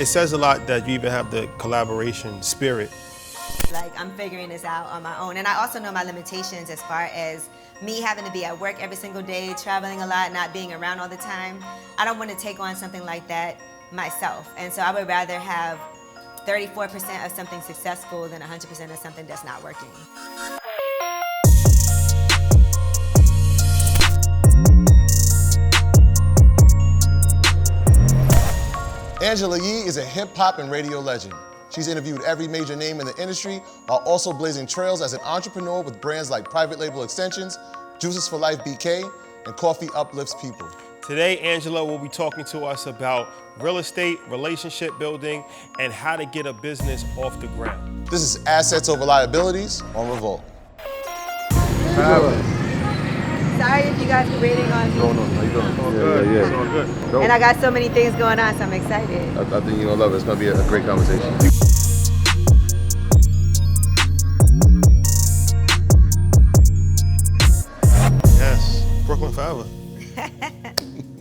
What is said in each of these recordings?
It says a lot that you even have the collaboration spirit. Like, I'm figuring this out on my own. And I also know my limitations as far as me having to be at work every single day, traveling a lot, not being around all the time. I don't want to take on something like that myself. And so I would rather have 34% of something successful than 100% of something that's not working. Angela Yee is a hip-hop and radio legend. She's interviewed every major name in the industry while also blazing trails as an entrepreneur with brands like Private Label Extensions, Juices for Life BK, and Coffee Uplifts People. Today, Angela will be talking to us about real estate, relationship building, and how to get a business off the ground. This is Assets Over Liabilities on Revolt. Sorry if you guys were waiting on me. No, how you doing? It's all good. Yeah. It's all good. Dope. And I got so many things going on, so I'm excited. I think you're gonna love it. It's gonna be a great conversation. Yes, Brooklyn forever.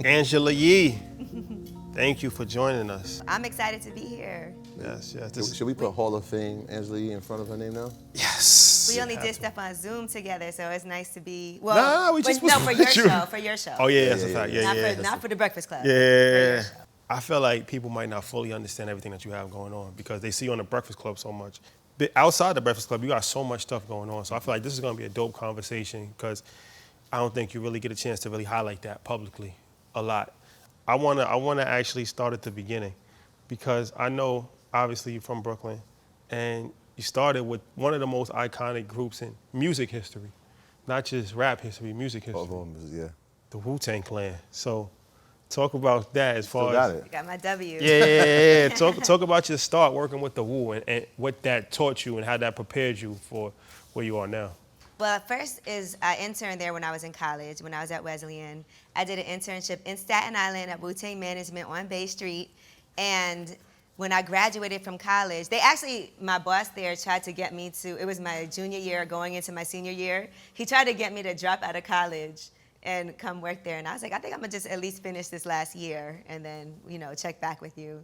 Angela Yee, thank you for joining us. I'm excited to be here. Yes. Should we put Hall of Fame Angela Yee in front of her name now? Yes. We only did stuff on Zoom together, so it's nice to be. Well, Nah, we just no, was for your with you. show. For your show. Oh yeah, that's a fact. Not for the Breakfast Club. Yeah. I feel like people might not fully understand everything that you have going on because they see you on the Breakfast Club so much. But outside the Breakfast Club, you got so much stuff going on. So I feel like this is gonna be a dope conversation because I don't think you really get a chance to really highlight that publicly a lot. I wanna actually start at the beginning because I know obviously you're from Brooklyn and you started with one of the most iconic groups in music history, not just rap history, music history. Yeah. The Wu-Tang Clan. So talk about that as far Got as it. I got my W. Yeah. Talk about your start working with the Wu and what that taught you and how that prepared you for where you are now. Well, first is I interned there when I was in college, when I was at Wesleyan. I did an internship in Staten Island at Wu-Tang Management on Bay Street. And when I graduated from college, my boss there tried to get me to, it was my junior year going into my senior year. He tried to get me to drop out of college and come work there. And I was like, I think I'm gonna just at least finish this last year and then, check back with you.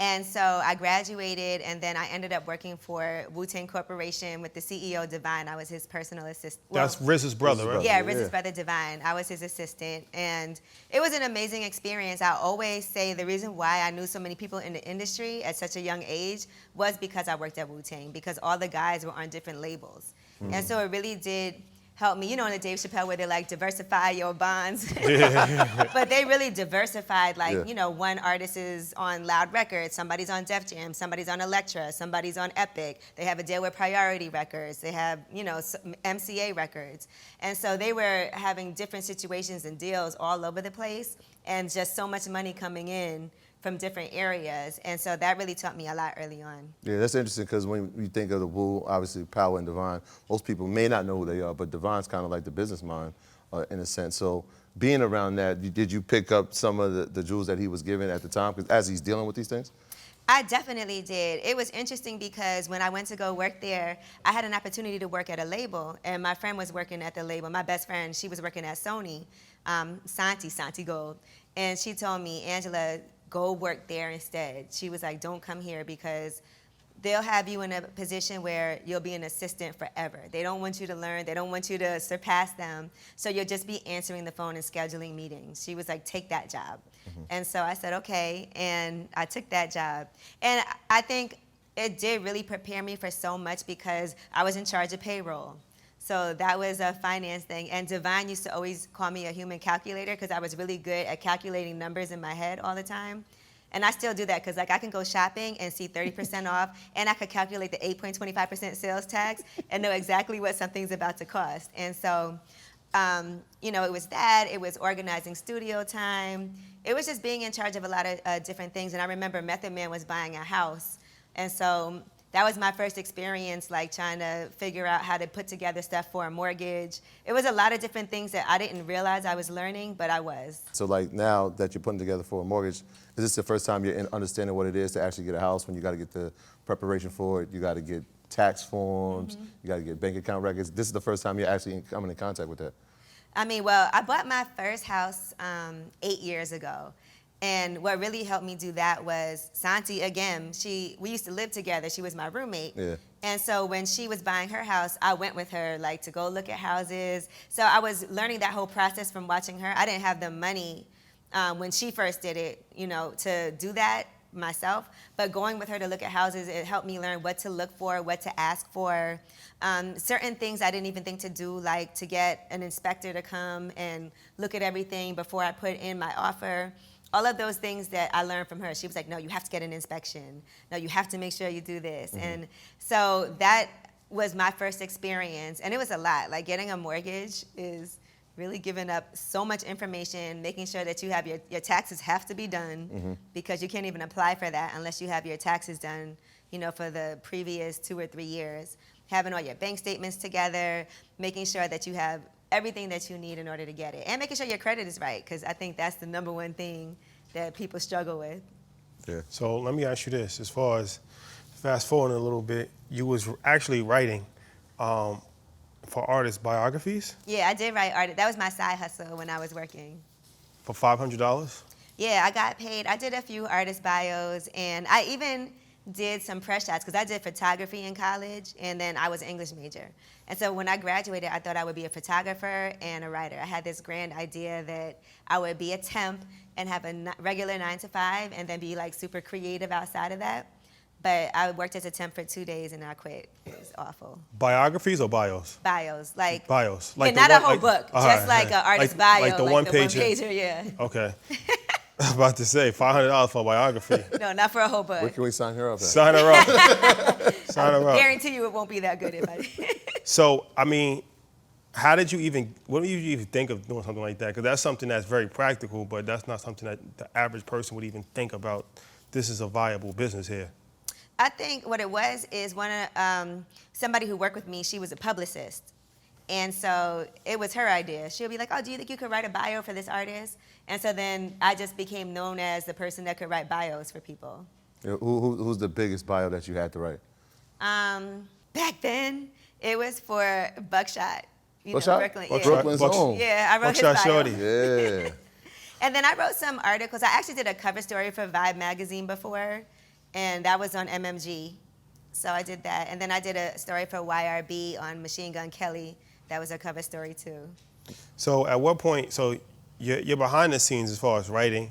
And so I graduated, and then I ended up working for Wu-Tang Corporation with the CEO, Divine. I was his personal assistant. That's Riz's brother, right? Yeah, Riz's brother, Divine. I was his assistant, and it was an amazing experience. I always say the reason why I knew so many people in the industry at such a young age was because I worked at Wu-Tang, because all the guys were on different labels. And so it really did help me, in the Dave Chappelle where they like diversify your bonds. But they really diversified, one artist is on Loud Records, somebody's on Def Jam, somebody's on Elektra, somebody's on Epic. They have a deal with Priority Records. They have, MCA Records. And so they were having different situations and deals all over the place and just so much money coming in from different areas. And so that really taught me a lot early on. Yeah, that's interesting because when you think of the Wu, obviously Power and Divine, most people may not know who they are, but Divine's kind of like the business mind in a sense. So being around that, did you pick up some of the jewels that he was giving at the time as he's dealing with these things? I definitely did. It was interesting because when I went to go work there, I had an opportunity to work at a label, and my friend was working at the label. My best friend, she was working at Sony, Santi Gold, and she told me, Angela, go work there instead. She was like, don't come here because they'll have you in a position where you'll be an assistant forever. They don't want you to learn. They don't want you to surpass them. So you'll just be answering the phone and scheduling meetings. She was like, take that job. And so I said, okay, and I took that job. And I think it did really prepare me for so much because I was in charge of payroll. So that was a finance thing. And Divine used to always call me a human calculator because I was really good at calculating numbers in my head all the time. And I still do that because I can go shopping and see 30% off, and I could calculate the 8.25% sales tax and know exactly what something's about to cost. And so, it was that. It was organizing studio time. It was just being in charge of a lot of different things. And I remember Method Man was buying a house. And so that was my first experience, trying to figure out how to put together stuff for a mortgage. It was a lot of different things that I didn't realize I was learning, but I was. So now that you're putting together for a mortgage, is this the first time you're understanding what it is to actually get a house when you got to get the preparation for it, you got to get tax forms, you got to get bank account records? This is the first time you're actually coming in contact with that? I bought my first house 8 years ago. And what really helped me do that was Santi, again, we used to live together. She was my roommate. Yeah. And so when she was buying her house, I went with her like to go look at houses. So I was learning that whole process from watching her. I didn't have the money when she first did it, to do that myself. But going with her to look at houses, it helped me learn what to look for, what to ask for. Certain things I didn't even think to do, like to get an inspector to come and look at everything before I put in my offer. All of those things that I learned from her. She was like, no, you have to get an inspection. No, you have to make sure you do this. Mm-hmm. And so that was my first experience. And it was a lot. Like getting a mortgage is really giving up so much information, making sure that you have your taxes have to be done, mm-hmm. because you can't even apply for that unless you have your taxes done, for the previous 2 or 3 years. Having all your bank statements together, making sure that you have everything that you need in order to get it. And making sure your credit is right, because I think that's the number one thing that people struggle with. Yeah. So let me ask you this, as far as fast forwarding a little bit, you was actually writing for artist biographies? Yeah, I did write art. That was my side hustle when I was working. For $500? Yeah, I got paid. I did a few artist bios, and I even did some press shots, because I did photography in college, and then I was an English major. And so when I graduated, I thought I would be a photographer and a writer. I had this grand idea that I would be a temp and have a regular 9 to 5, and then be like super creative outside of that. But I worked as a temp for 2 days and I quit. It was awful. Biographies or bios? Bios, like bios, like not a whole book, just like an artist bio, like the one-pager, yeah. Okay. I was about to say $500 for a biography. No, not for a whole book. Where can we sign her up at? Sign her up. Sign her up. I guarantee you it won't be that good if I. So, I mean, what did you even think of doing something like that? Because that's something that's very practical, but that's not something that the average person would even think about. This is a viable business here. I think what it was is somebody who worked with me, she was a publicist. And so it was her idea. She'll be like, oh, do you think you could write a bio for this artist? And so then I just became known as the person that could write bios for people. Yeah, who's the biggest bio that you had to write? Back then, it was for Buckshot. Buckshot? Brooklyn. Yeah. Brooklyn's own. Yeah, I wrote Buckshot his bio. Shorty. Yeah. And then I wrote some articles. I actually did a cover story for Vibe magazine before, and that was on MMG. So I did that. And then I did a story for YRB on Machine Gun Kelly. That was a cover story too. So at what point, so you're behind the scenes as far as writing,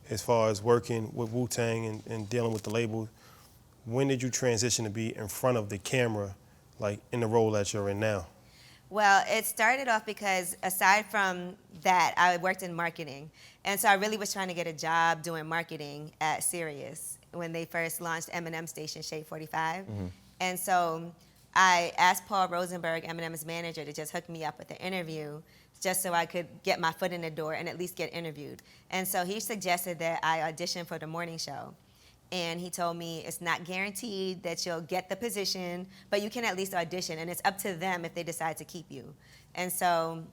as far as working with Wu-Tang and dealing with the label. When did you transition to be in front of the camera, like in the role that you're in now? Well, it started off because aside from that, I worked in marketing. And so I really was trying to get a job doing marketing at Sirius when they first launched Eminem station Shade 45. Mm-hmm. And so I asked Paul Rosenberg, Eminem's manager, to just hook me up with an interview just so I could get my foot in the door and at least get interviewed. And so he suggested that I audition for the morning show. And he told me it's not guaranteed that you'll get the position, but you can at least audition, and it's up to them if they decide to keep you. And so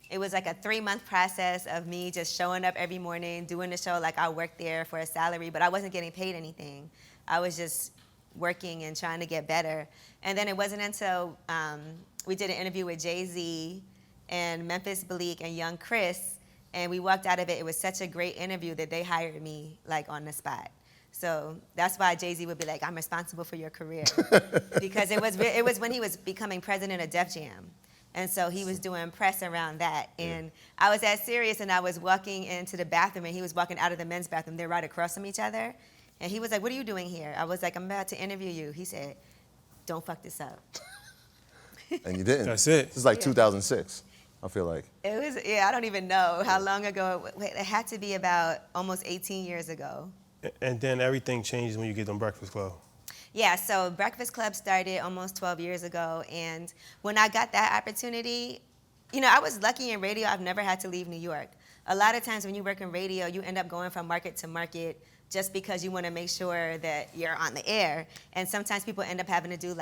it was like a 3-month process of me just showing up every morning, doing the show like I worked there for a salary, but I wasn't getting paid anything. I was just working and trying to get better. And then it wasn't until we did an interview with Jay-Z and Memphis Bleak and Young Chris, and we walked out of it. It was such a great interview that they hired me like on the spot. So that's why Jay-Z would be like, I'm responsible for your career. Because it was when he was becoming president of Def Jam. And so he was doing press around that. And I was at Sirius, and I was walking into the bathroom, and he was walking out of the men's bathroom. They're right across from each other. And he was like, what are you doing here? I was like, I'm about to interview you. He said, don't fuck this up. And you didn't. That's it. This is like 2006, I feel like. It was, I don't even know how long ago. It had to be about almost 18 years ago. And then everything changes when you get on Breakfast Club. Yeah, so Breakfast Club started almost 12 years ago, and when I got that opportunity, I was lucky in radio. I've never had to leave New York. A lot of times when you work in radio, you end up going from market to market just because you want to make sure that you're on the air. And sometimes people end up having to do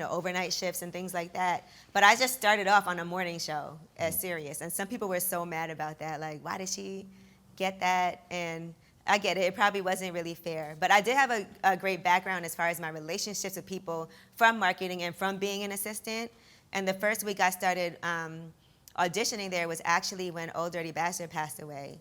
overnight shifts and things like that. But I just started off on a morning show at Sirius, and some people were so mad about that. Like, why did she get that? And I get it. It probably wasn't really fair. But I did have a great background as far as my relationships with people from marketing and from being an assistant. And the first week I started auditioning there was actually when Old Dirty Bastard passed away.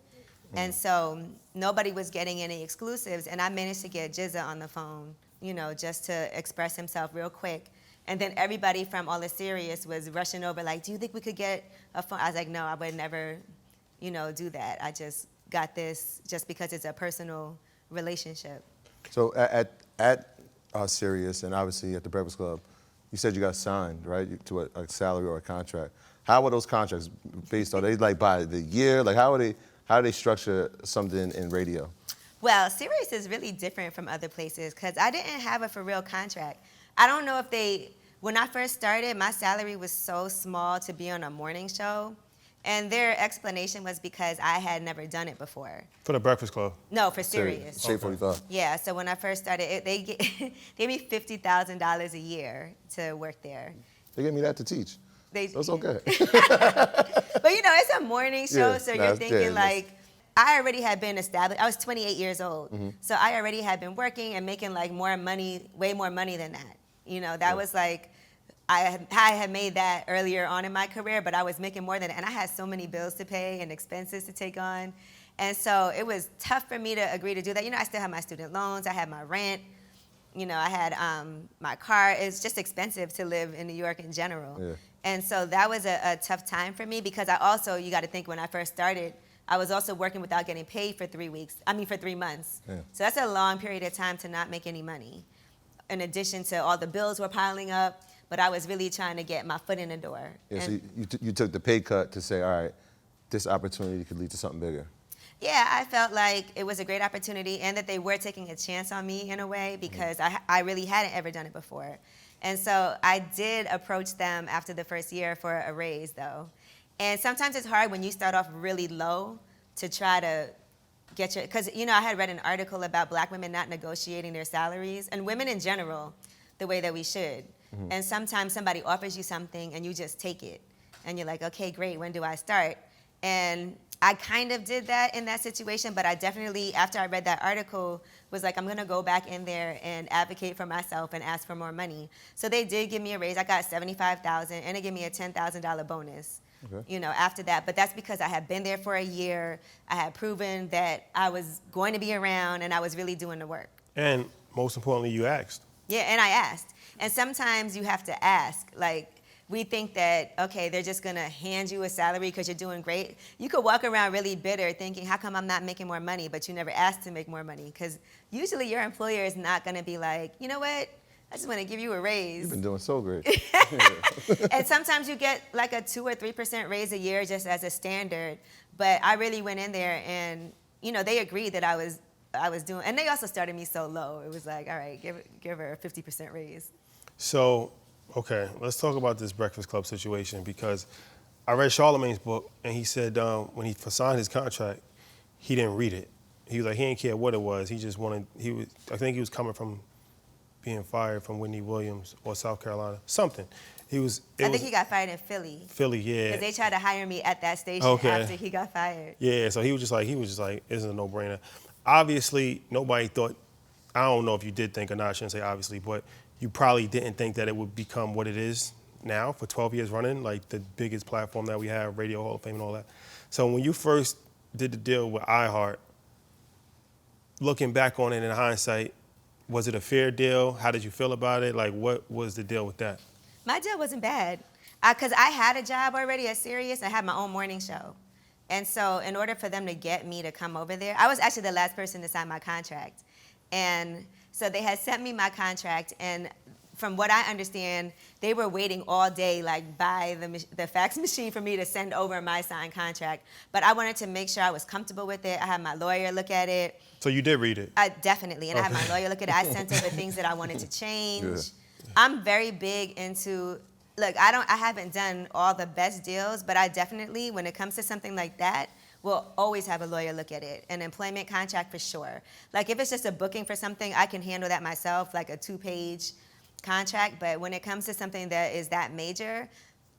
And so nobody was getting any exclusives, and I managed to get Jizza on the phone, you know, just to express himself real quick. And then everybody from All the Serious was rushing over, like, do you think we could get a phone? I was like, no, I would never, you know, do that. I just got this just because it's a personal relationship. So at Sirius and obviously at the Breakfast Club, you said you got signed, right, to a salary or a contract. How are those contracts based? Are they like by the year? Like how do they structure something in radio? Well, Sirius is really different from other places because I didn't have a for real contract. I don't know if when I first started, my salary was so small to be on a morning show. And their explanation was because I had never done it before. For the Breakfast Club? No, for Sirius. Shade 45. Yeah, so when I first started, they gave me $50,000 a year to work there. They gave me that to teach. So it's okay. But you know, it's a morning show, Yeah, so nah, you're it's thinking dead. like, I already had been established. I was 28 years old. So I already had been working and making like more money, way more money than that. You know, that was like, I had made that earlier on in my career, but I was making more than that. And I had so many bills to pay and expenses to take on. And so it was tough for me to agree to do that. You know, I still had my student loans. I had my rent. You know, I had my car. It's just expensive to live in New York in general. Yeah. And so that was a tough time for me because I also, you got to think when I first started, I was also working without getting paid for 3 months. Yeah. So that's a long period of time to not make any money. In addition to all the bills were piling up, but I was really trying to get my foot in the door. Yeah, so And you took the pay cut to say, all right, this opportunity could lead to something bigger. yeah, I felt like it was a great opportunity and that they were taking a chance on me in a way because I really hadn't ever done it before. And so I did approach them after the first year for a raise though. And sometimes it's hard when you start off really low to try to get your, because you know, I had read an article about black women not negotiating their salaries and women in general the way that we should. And sometimes somebody offers you something and you just take it. And you're like, okay, great, when do I start? And I kind of did that in that situation, but I definitely, after I read that article, was like, I'm gonna go back in there and advocate for myself and ask for more money. So they did give me a raise. I got $75,000 and they gave me a $10,000 bonus. Okay. You know, after that, but that's because I had been there for a year. I had proven that I was going to be around and I was really doing the work. And most importantly, you asked. Yeah, and I asked. And sometimes you have to ask. Like, we think that, okay, they're just gonna hand you a salary because you're doing great. You could walk around really bitter thinking, how come I'm not making more money? But you never asked to make more money. Because usually your employer is not gonna be like, you know what? I just wanna give you a raise. You've been doing so great. And sometimes you get like a 2 or 3% raise a year just as a standard. But I really went in there and, you know, they agreed that I was doing, and they also started me so low. It was like, all right, give her a 50% raise. So, okay, let's talk about this Breakfast Club situation because I read Charlamagne's book and he said when he signed his contract, he didn't read it. He was like, he didn't care what it was. He just wanted, I think he was coming from being fired from Whitney Williams or South Carolina, something. I think he got fired in Philly. Philly, yeah. Because they tried to hire me at that station after he got fired. Yeah, so he was just like, it's a no-brainer. Obviously, nobody thought, I don't know if you did think or not, I shouldn't say obviously, but you probably didn't think that it would become what it is now for 12 years running, like the biggest platform that we have, Radio Hall of Fame and all that. So when you first did the deal with iHeart, looking back on it in hindsight, was it a fair deal? How did you feel about it? Like, what was the deal with that? My deal wasn't bad. Because I had a job already at Sirius. I had my own morning show. And so in order for them to get me to come over there, I was actually the last person to sign my contract. And so they had sent me my contract, and from what I understand, they were waiting all day, like by the fax machine for me to send over my signed contract. But I wanted to make sure I was comfortable with it. I had my lawyer look at it. So you did read it? Definitely, and I had my lawyer look at it. I sent over things that I wanted to change. Yeah. I'm very big into, look, I haven't done all the best deals, but I definitely, when it comes to something like that, will always have a lawyer look at it. An employment contract for sure. Like if it's just a booking for something, I can handle that myself, like a 2-page contract. But when it comes to something that is that major,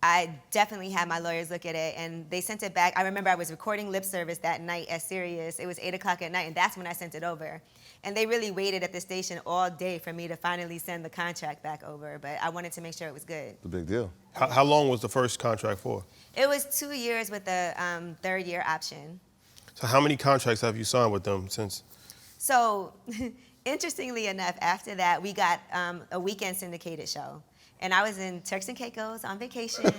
I definitely had my lawyers look at it, and they sent it back. I remember I was recording lip service that night at Sirius. It was 8 o'clock at night, and that's when I sent it over. And they really waited at the station all day for me to finally send the contract back over. But I wanted to make sure it was good. It's a big deal. How long was the first contract for? It was 2 years with a 3rd year option. So how many contracts have you signed with them since? So, interestingly enough, after that, we got a weekend syndicated show. And I was in Turks and Caicos on vacation,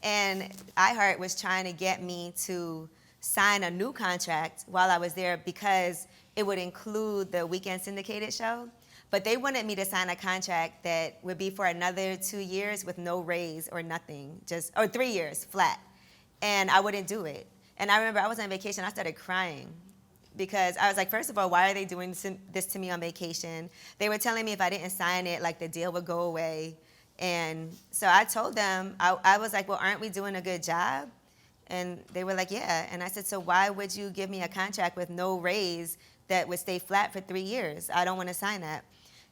and iHeart was trying to get me to sign a new contract while I was there because it would include the weekend syndicated show. But they wanted me to sign a contract that would be for another 2 years with no raise or nothing, or 3 years flat. And I wouldn't do it. And I remember I was on vacation, I started crying because I was like, first of all, why are they doing this to me on vacation? They were telling me if I didn't sign it, like the deal would go away. And so I told them, I was like, well, aren't we doing a good job? And they were like, yeah. And I said, so why would you give me a contract with no raise that would stay flat for 3 years? I don't want to sign that.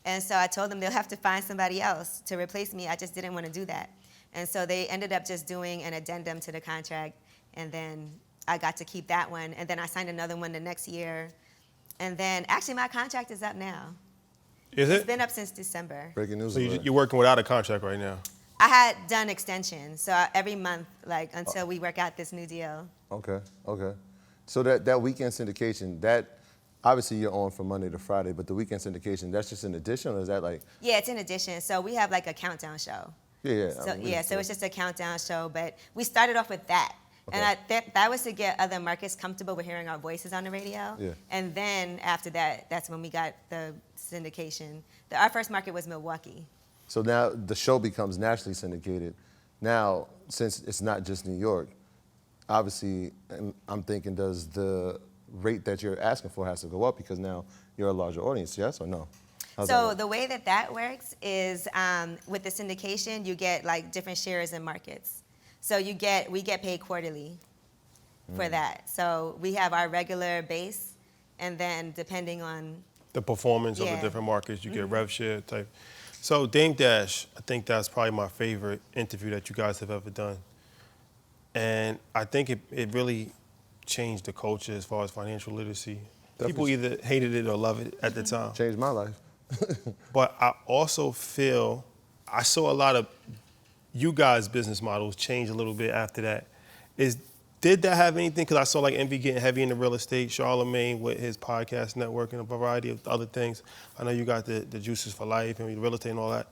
And so I told them they'll have to find somebody else to replace me. I just didn't want to do that. And so they ended up just doing an addendum to the contract. And then I got to keep that one. And then I signed another one the next year. And then actually my contract is up now. Is it? It's been up since December. Breaking news So alert. you're working without a contract right now? I had done extensions, so every month, like until we work out this new deal. Okay. So that weekend syndication, that obviously you're on from Monday to Friday, but the weekend syndication, that's just an addition, or is that like? Yeah, it's in addition. So we have like a countdown show. Yeah. So it's just a countdown show, but we started off with that. Okay. And that was to get other markets comfortable with hearing our voices on the radio. Yeah. And then after that, that's when we got the syndication. Our first market was Milwaukee. So now the show becomes nationally syndicated. Now, since it's not just New York, obviously, I'm thinking, does the rate that you're asking for has to go up because now you're a larger audience, yes or no? How's that So work? the way that works is with the syndication, you get like different shares in markets. So we get paid quarterly for that. So we have our regular base, and then depending on The performance of the Yeah. different markets, you get rev share type. So Dame Dash, I think that's probably my favorite interview that you guys have ever done. And I think it really changed the culture as far as financial literacy. People Definitely. either hated it or love it at the time. Changed my life. But I also feel I saw a lot of you guys' business models change a little bit after that. Did that have anything? Because I saw like Envy getting heavy into real estate, Charlemagne with his podcast network and a variety of other things. I know you got the Juices for Life and real estate and all that.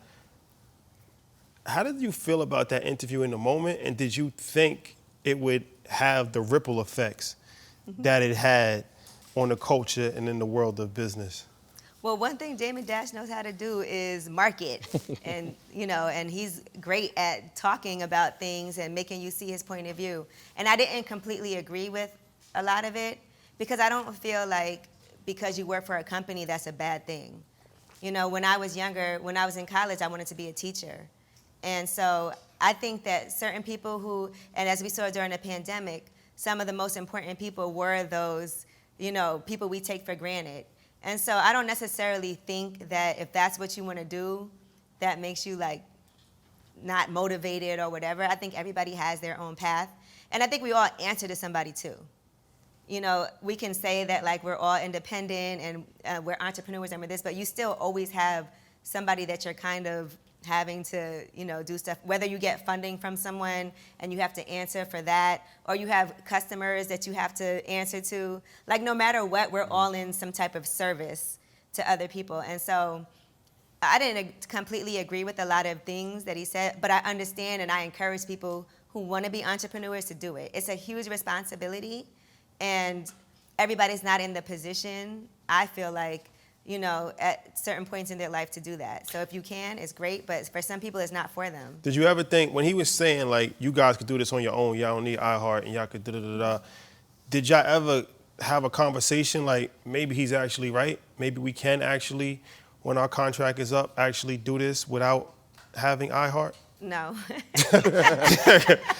How did you feel about that interview in the moment? And did you think it would have the ripple effects that it had on the culture and in the world of business? Well, one thing Damon Dash knows how to do is market, and and he's great at talking about things and making you see his point of view. And I didn't completely agree with a lot of it because I don't feel like because you work for a company that's a bad thing. When I was younger, when I was in college, I wanted to be a teacher, and so I think that certain people and as we saw during the pandemic, some of the most important people were those people we take for granted. And so I don't necessarily think that if that's what you want to do, that makes you like not motivated or whatever. I think everybody has their own path. And I think we all answer to somebody too. We can say that like we're all independent and we're entrepreneurs and we're this, but you still always have somebody that you're kind of having to, do stuff, whether you get funding from someone and you have to answer for that, or you have customers that you have to answer to. Like no matter what, we're all in some type of service to other people. And so I didn't completely agree with a lot of things that he said, but I understand and I encourage people who want to be entrepreneurs to do it. It's a huge responsibility, and everybody's not in the position, I feel like, at certain points in their life to do that. So if you can, it's great, but for some people, it's not for them. Did you ever think, when he was saying, like, you guys could do this on your own, y'all don't need iHeart, and y'all could da-da-da-da, did y'all ever have a conversation like, maybe he's actually right? Maybe we can actually, when our contract is up, actually do this without having iHeart? No.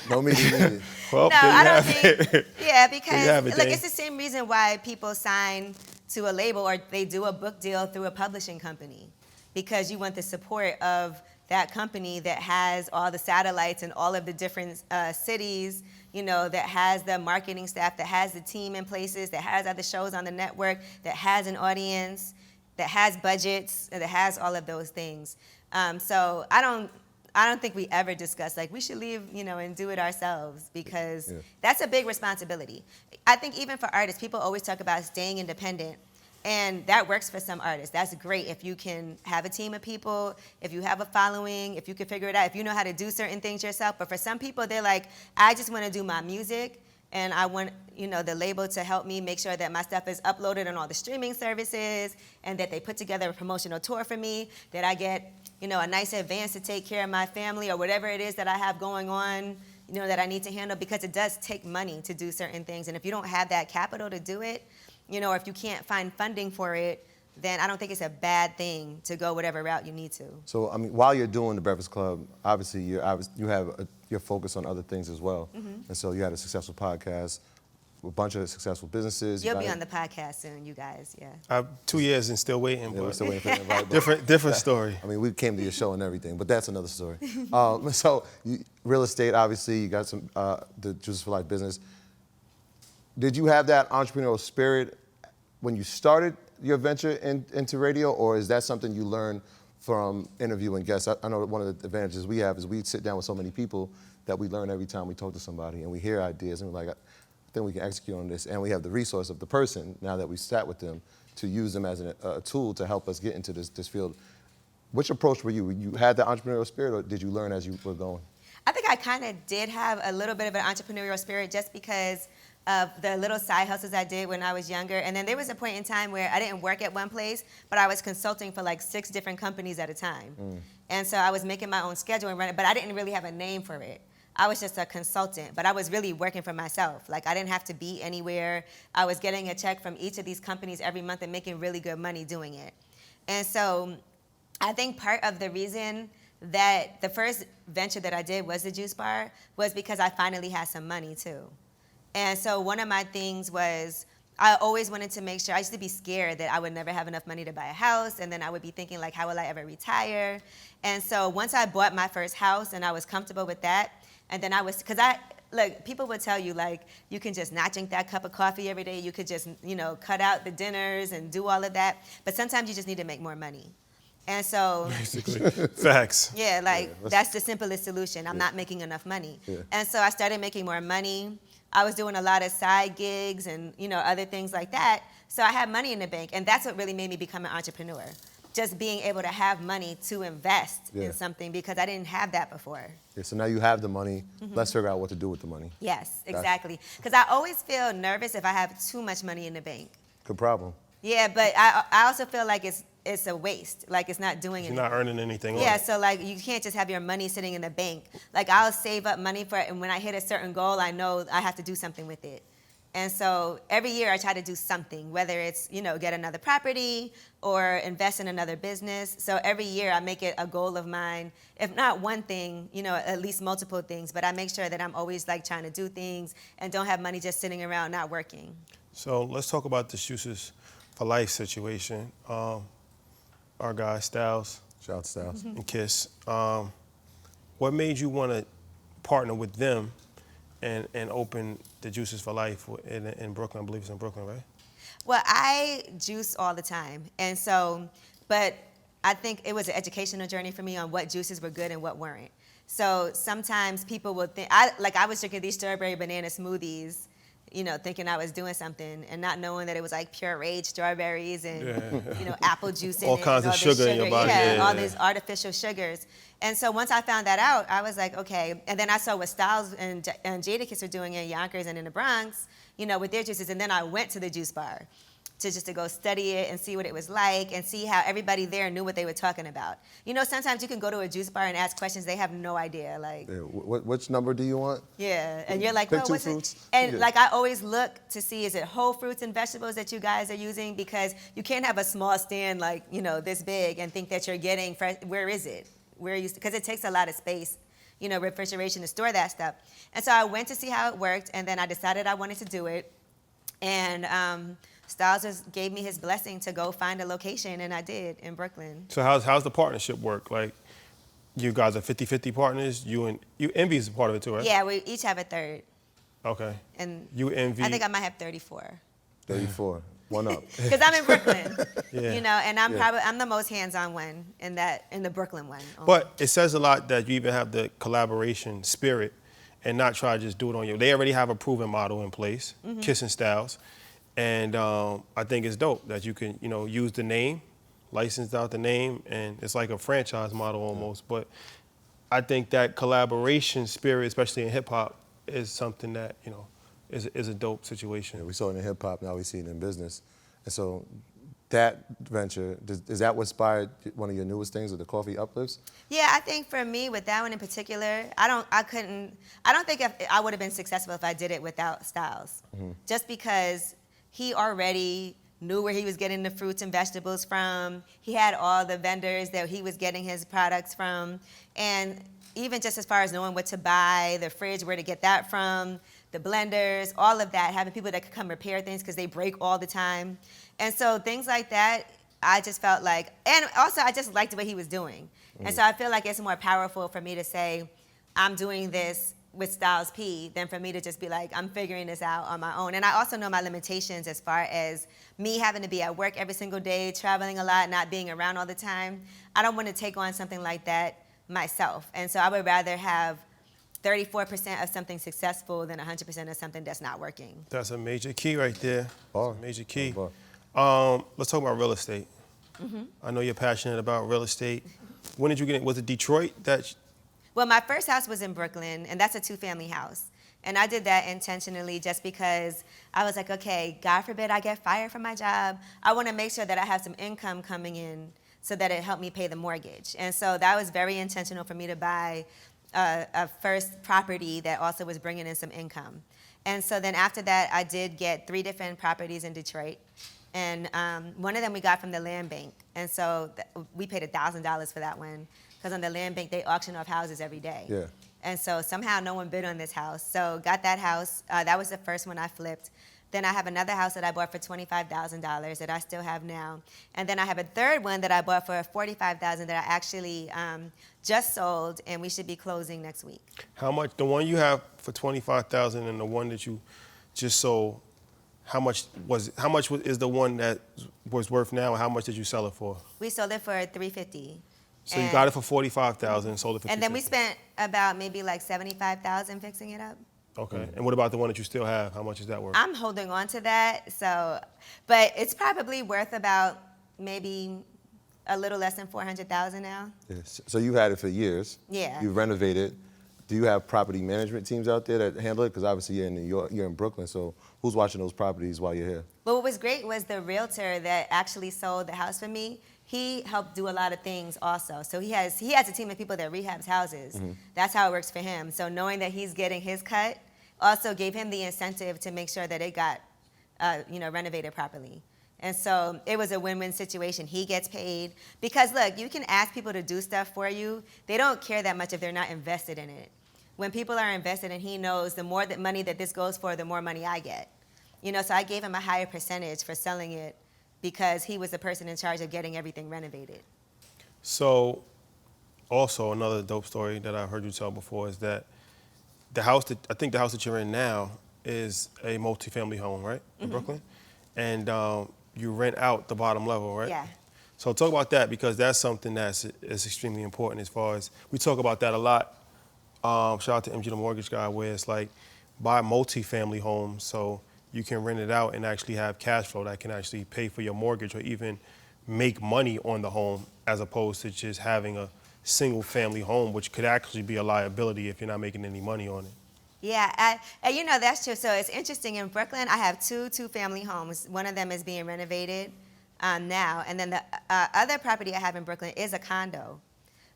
No meeting needed. Well, No, there you I don't have think. it. Yeah, There you because have it, look, Dane. it's the same reason why people sign to a label or they do a book deal through a publishing company, because you want the support of that company that has all the satellites and all of the different cities, that has the marketing staff, that has the team in places, that has other shows on the network, that has an audience, that has budgets, and that has all of those things. So I I don't think we ever discussed, like, we should leave, and do it ourselves, because that's a big responsibility. I think even for artists, people always talk about staying independent, and that works for some artists. That's great if you can have a team of people, if you have a following, if you can figure it out, if you know how to do certain things yourself. But for some people, they're like, I just want to do my music, and I want, the label to help me make sure that my stuff is uploaded on all the streaming services, and that they put together a promotional tour for me, that I get, a nice advance to take care of my family or whatever it is that I have going on, that I need to handle, because it does take money to do certain things. And if you don't have that capital to do it, or if you can't find funding for it, then I don't think it's a bad thing to go whatever route you need to. So, while you're doing the Breakfast Club, obviously you have your focus on other things as well. And so you had a successful podcast, a bunch of successful businesses. You'll be on the podcast soon, you guys, yeah. 2 years and still waiting, Yeah, we're but still waiting for the invite, but different story. we came to your show and everything, but that's another story. So, real estate, obviously, you got some the Juices for Life business. Did you have that entrepreneurial spirit when you started your venture into radio, or is that something you learned from interviewing guests? I know one of the advantages we have is we sit down with so many people that we learn every time we talk to somebody, and we hear ideas, and we're like, I think we can execute on this, and we have the resource of the person, now that we sat with them, to use them as a tool to help us get into this field. Which approach were you? You had the entrepreneurial spirit, or did you learn as you were going? I think I kind of did have a little bit of an entrepreneurial spirit, just because of the little side hustles I did when I was younger. And then there was a point in time where I didn't work at one place, but I was consulting for like 6 different companies at a time. And so I was making my own schedule and running, but I didn't really have a name for it. I was just a consultant, but I was really working for myself. Like, I didn't have to be anywhere. I was getting a check from each of these companies every month and making really good money doing it. And so I think part of the reason that the first venture that I did was the juice bar was because I finally had some money too. And so one of my things was, I always wanted to make sure, I used to be scared that I would never have enough money to buy a house, and then I would be thinking, like, how will I ever retire? And so once I bought my first house and I was comfortable with that, and then look, people would tell you, like, you can just not drink that cup of coffee every day, you could just, cut out the dinners and do all of that, but sometimes you just need to make more money. And so, Basically, facts. yeah, that's the simplest solution. I'm not making enough money. And so I started making more money. I was doing a lot of side gigs and, other things like that. So I had money in the bank, and that's what really made me become an entrepreneur. Just being able to have money to invest in something, because I didn't have that before. Yeah, so now you have the money. Let's figure out what to do with the money. Yes, exactly. Because I always feel nervous if I have too much money in the bank. Good problem. Yeah, but I also feel like it's a waste. Like, it's not doing anything. You're not earning anything. Yeah, so like, you can't just have your money sitting in the bank. Like, I'll save up money for it, and when I hit a certain goal, I know I have to do something with it. And so every year I try to do something, whether it's, get another property or invest in another business. So every year I make it a goal of mine, if not one thing, at least multiple things. But I make sure that I'm always like trying to do things and don't have money just sitting around not working. So let's talk about the Juices for Life situation. Our guy Styles. Shout out to Styles. And Kiss. What made you want to partner with them and open the Juices for Life in Brooklyn? I believe it's in Brooklyn, right? Well, I juice all the time. And so, but I think it was an educational journey for me on what juices were good and what weren't. So sometimes people will think, I was drinking these strawberry banana smoothies, thinking I was doing something and not knowing that it was like pureed strawberries and, apple juice in all it. kinds and of sugar in your body. Yeah, all these artificial sugars. And so once I found that out, I was like, okay. And then I saw what Styles and Jadakiss were doing in Yonkers and in the Bronx, with their juices. And then I went to the juice bar to go study it and see what it was like and see how everybody there knew what they were talking about. Sometimes you can go to a juice bar and ask questions, they have no idea. Like, Yeah, which number do you want? yeah, and you're like, Pick well, two what's fruits. it? And Yeah. like, I always look to see, is it whole fruits and vegetables that you guys are using? Because you can't have a small stand like, this big and think that you're getting fresh. Where is it? Where are you? Because it takes a lot of space, refrigeration to store that stuff. And so I went to see how it worked, and then I decided I wanted to do it. And Styles just gave me his blessing to go find a location, and I did in Brooklyn. So how's the partnership work? Like, you guys are 50-50 partners. You Envy is a part of it too, right? Yeah, we each have a third. Okay. And You Envy. I think I might have 34. 34. One up. Because I'm in Brooklyn, Yeah. you know, and I'm Yeah. probably I'm the most hands-on one in the Brooklyn one. But it says a lot that you even have the collaboration spirit and not try to just do it on you. They already have a proven model in place, Kissing Styles. And I think it's dope that you can, you know, use the name, license out the name, and it's like a franchise model almost. But I think that collaboration spirit, especially in hip hop, is something that, you know, is a dope situation. Yeah, we saw it in hip hop, now we see it in business. And so that venture, is that what inspired one of your newest things, or the coffee uplifts? Yeah, I think for me, with that one in particular, I don't think I would have been successful if I did it without Styles. Just because he already knew where he was getting the fruits and vegetables from. He had all the vendors that he was getting his products from. And even just as far as knowing what to buy, the fridge, where to get that from, the blenders, all of that, having people that could come repair things because they break all the time. And so things like that, I just felt like, and also I just liked what he was doing. And so I feel like it's more powerful for me to say, I'm doing this with Styles P than for me to just be like, I'm figuring this out on my own. And I also know my limitations as far as me having to be at work every single day, traveling a lot, not being around all the time. I don't want to take on something like that myself. And so I would rather have 34% of something successful than 100% of something that's not working. That's a major key right there. Bar. That's a major key. Bar. Let's talk about real estate. I know you're passionate about real estate. When did you get it? Was it Detroit that? Well, my first house was in Brooklyn, and that's a 2-family house. And I did that intentionally just because I was like, okay, God forbid I get fired from my job. I want to make sure that I have some income coming in so that it helped me pay the mortgage. And so that was very intentional for me to buy a first property that also was bringing in some income. And so then after that, I did get 3 different properties in Detroit. And one of them we got from the land bank. And so we paid $1,000 for that one. Because on the land bank, they auction off houses every day. Yeah. And so somehow no one bid on this house. So got that house. That was the first one I flipped. Then I have another house that I bought for $25,000 that I still have now. And then I have a third one that I bought for $45,000 that I actually just sold, and we should be closing next week. How much? The one you have for $25,000 and the one that you just sold. How much is the one that was worth now? And how much did you sell it for? We sold it for $350,000. So you got it for $45,000 and sold it for $350,000. And then we spent about maybe like $75,000 fixing it up. Okay. And what about the one that you still have? How much is that worth? I'm holding on to that, but it's probably worth about maybe a little less than $400,000 now. Yes. So you've had it for years. Yeah. You've renovated. Do you have property management teams out there that handle it? Because obviously you're in New York, you're in Brooklyn, so who's watching those properties while you're here? Well, what was great was the realtor that actually sold the house for me. He helped do a lot of things also. So he has a team of people that rehabs houses. That's how it works for him. So knowing that he's getting his cut also gave him the incentive to make sure that it got renovated properly. And so it was a win-win situation. He gets paid. Because look, you can ask people to do stuff for you. They don't care that much if they're not invested in it. When people are invested and he knows the more that money that this goes for, the more money I get. So I gave him a higher percentage for selling it because he was the person in charge of getting everything renovated. So also another dope story that I've heard you tell before is that the house that you're in now is a multifamily home, right? In Brooklyn? And you rent out the bottom level, right? Yeah. So talk about that because that's something is extremely important as far as, we talk about that a lot. Shout out to MG the Mortgage Guy, where it's like buy multifamily homes so you can rent it out and actually have cash flow that can actually pay for your mortgage or even make money on the home as opposed to just having a single family home, which could actually be a liability if you're not making any money on it. Yeah, that's true. So it's interesting. In Brooklyn, I have two-family homes. One of them is being renovated now. And then the other property I have in Brooklyn is a condo.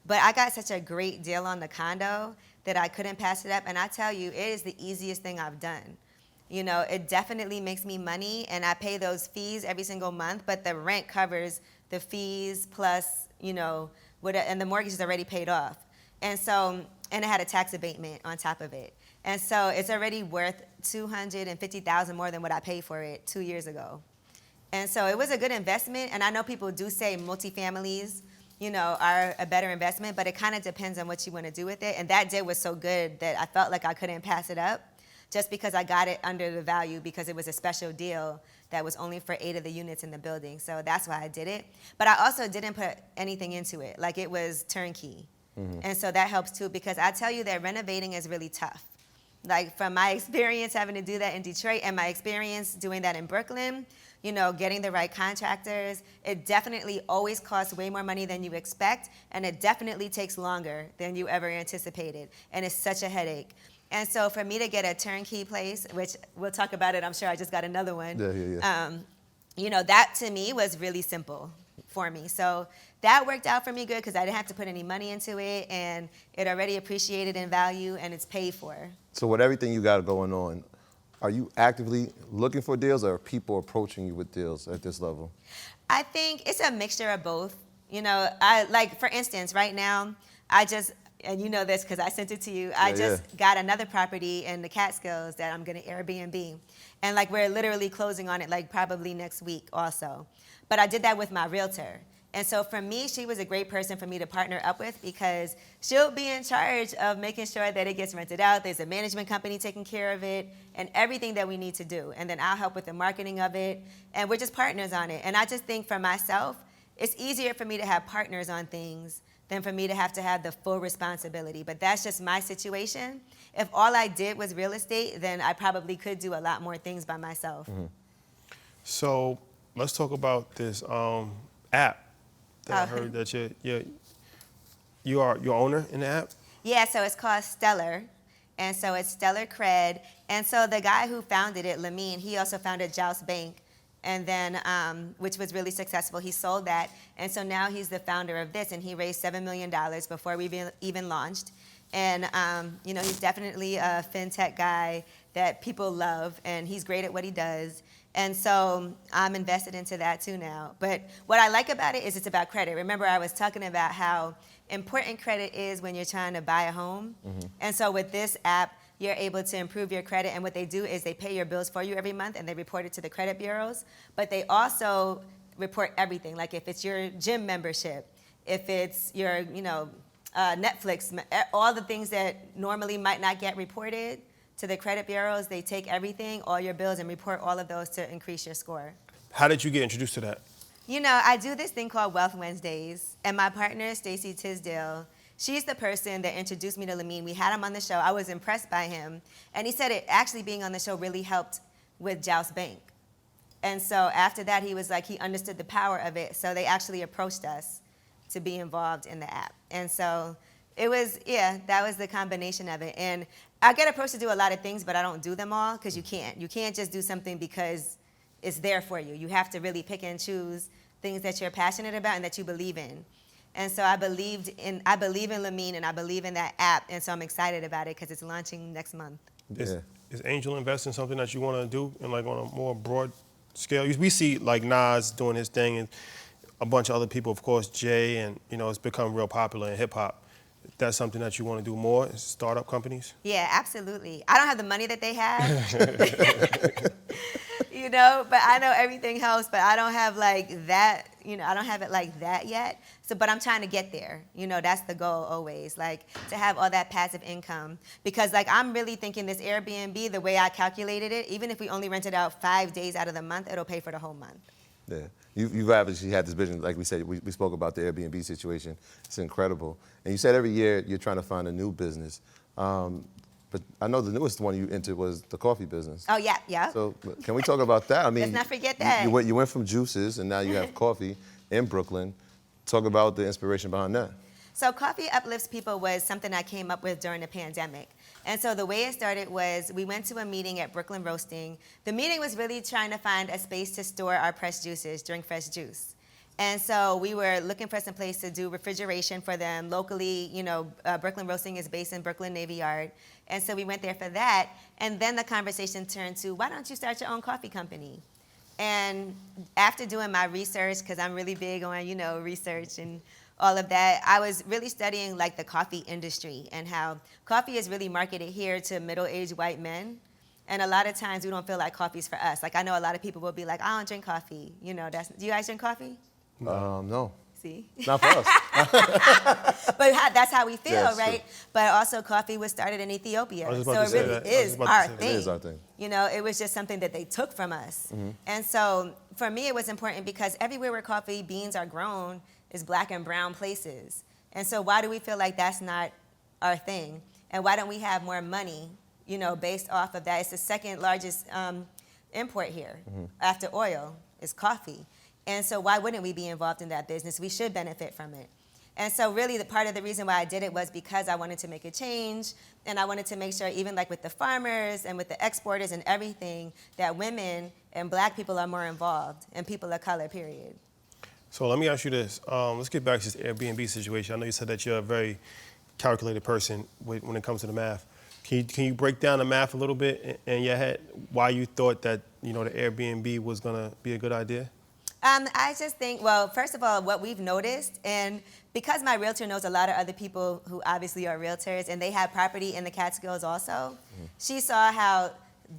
But I got such a great deal on the condo that I couldn't pass it up. And I tell you, it is the easiest thing I've done. It definitely makes me money, and I pay those fees every single month, but the rent covers the fees plus, and the mortgage is already paid off. And it had a tax abatement on top of it. And so it's already worth $250,000 more than what I paid for it 2 years ago. And so it was a good investment, and I know people do say multifamilies, are a better investment, but it kind of depends on what you want to do with it. And that deal was so good that I felt like I couldn't pass it up just because I got it under the value because it was a special deal that was only for 8 of the units in the building. So that's why I did it. But I also didn't put anything into it. Like, it was turnkey. And so that helps too, because I tell you that renovating is really tough. Like, from my experience having to do that in Detroit and my experience doing that in Brooklyn, you know, getting the right contractors, it definitely always costs way more money than you expect, and it definitely takes longer than you ever anticipated, and it's such a headache. And so for me to get a turnkey place, which we'll talk about it, I'm sure I just got another one. Yeah. You know, that to me was really simple for me. So that worked out for me good because I didn't have to put any money into it, and it already appreciated in value, and it's paid for. So with everything you got going on, are you actively looking for deals, or are people approaching you with deals at this level? I think it's a mixture of both. You know, like, for instance, right now, and you know this because I sent it to you, I just got another property in the Catskills that I'm going to Airbnb. And, like, we're literally closing on it, like, probably next week also. But I did that with my realtor. And so for me, she was a great person for me to partner up with because she'll be in charge of making sure that it gets rented out. There's a management company taking care of it and everything that we need to do. And then I'll help with the marketing of it. And we're just partners on it. And I just think for myself, it's easier for me to have partners on things than for me to have the full responsibility. But that's just my situation. If all I did was real estate, then I probably could do a lot more things by myself. So let's talk about this app that I heard that you are your owner in the app. Yeah, so it's called Stellar, and so it's Stellar Cred. And so the guy who founded it, Lamine, he also founded Joust Bank, and then which was really successful. He sold that, and so now he's the founder of this, and he raised $7 million before we even launched. And you know, he's definitely a fintech guy that people love, and he's great at what he does. And so I'm invested into that too now. But what I like about it is it's about credit. Remember, I was talking about how important credit is when you're trying to buy a home. And so with this app, you're able to improve your credit. And what they do is they pay your bills for you every month, and they report it to the credit bureaus. But they also report everything, like if it's your gym membership, if it's your, you know, Netflix, all the things that normally might not get reported to the credit bureaus, they take everything, all your bills, and report all of those to increase your score. How did you get introduced to that? You know, I do this thing called Wealth Wednesdays, and my partner, Stacey Tisdale, she's the person that introduced me to Lamine. We had him on the show. I was impressed by him, and he said it actually being on the show really helped with Joust Bank. And so after that, he was like, he understood the power of it, so they actually approached us to be involved in the app. And so it was, that was the combination of it. And I get approached to do a lot of things, but I don't do them all because you can't. You can't just do something because it's there for you. You have to really pick and choose things that you're passionate about and that you believe in. And so I believe in Lamine, and I believe in that app, and so I'm excited about it because it's launching next month. Is angel investing something that you want to do and like on a more broad scale? We see like Nas doing his thing, and a bunch of other people, of course, Jay, and you know, it's become real popular in hip hop. That's something that you want to do more, is startup companies? Yeah, absolutely. I don't have the money that they have, you know, but I know everything helps, but I don't have like that, you know, I don't have it like that yet. So, but I'm trying to get there. You know, that's the goal always, like to have all that passive income. Because like I'm really thinking this Airbnb, the way I calculated it, even if we only rent it out 5 days out of the month, it'll pay for the whole month. Yeah, you've obviously had this vision, like we said, we spoke about the Airbnb situation. It's incredible. And you said every year you're trying to find a new business. But I know the newest one you entered was the coffee business. Oh, yeah. So can we talk about that? I mean, let's not forget that. You went from juices, and now you have coffee in Brooklyn. Talk about the inspiration behind that. So Coffee Uplifts People was something I came up with during the pandemic. And so the way it started was we went to a meeting at Brooklyn Roasting. The meeting was really trying to find a space to store our pressed juices, drink fresh juice. And so we were looking for some place to do refrigeration for them locally. You know, Brooklyn Roasting is based in Brooklyn Navy Yard. And so we went there for that. And then the conversation turned to, why don't you start your own coffee company? And after doing my research, because I'm really big on, you know, research and all of that, I was really studying like the coffee industry and how coffee is really marketed here to middle-aged white men. And a lot of times we don't feel like coffee's for us. Like I know a lot of people will be like, I don't drink coffee. You know, do you guys drink coffee? No. See? Not for us. But that's how we feel, Yeah, it's right? true. But also coffee was started in Ethiopia. I was So about it to say really that. I was is about to our say that. thing. It is our thing. You know, it was just something that they took from us. And so for me, it was important because everywhere where coffee beans are grown is black and brown places. And so why do we feel like that's not our thing? And why don't we have more money, you know, based off of that? It's the second largest import here after oil is coffee. And so why wouldn't we be involved in that business? We should benefit from it. And so really the part of the reason why I did it was because I wanted to make a change, and I wanted to make sure, even like with the farmers and with the exporters and everything, that women and black people are more involved, and people of color, period. So let me ask you this. Let's get back to this Airbnb situation. I know you said that you're a very calculated person when it comes to the math. Can you break down the math a little bit in your head, why you thought that, you know, the Airbnb was gonna be a good idea? I just think, well, first of all, what we've noticed, and because my realtor knows a lot of other people who obviously are realtors, and they have property in the Catskills also, she saw how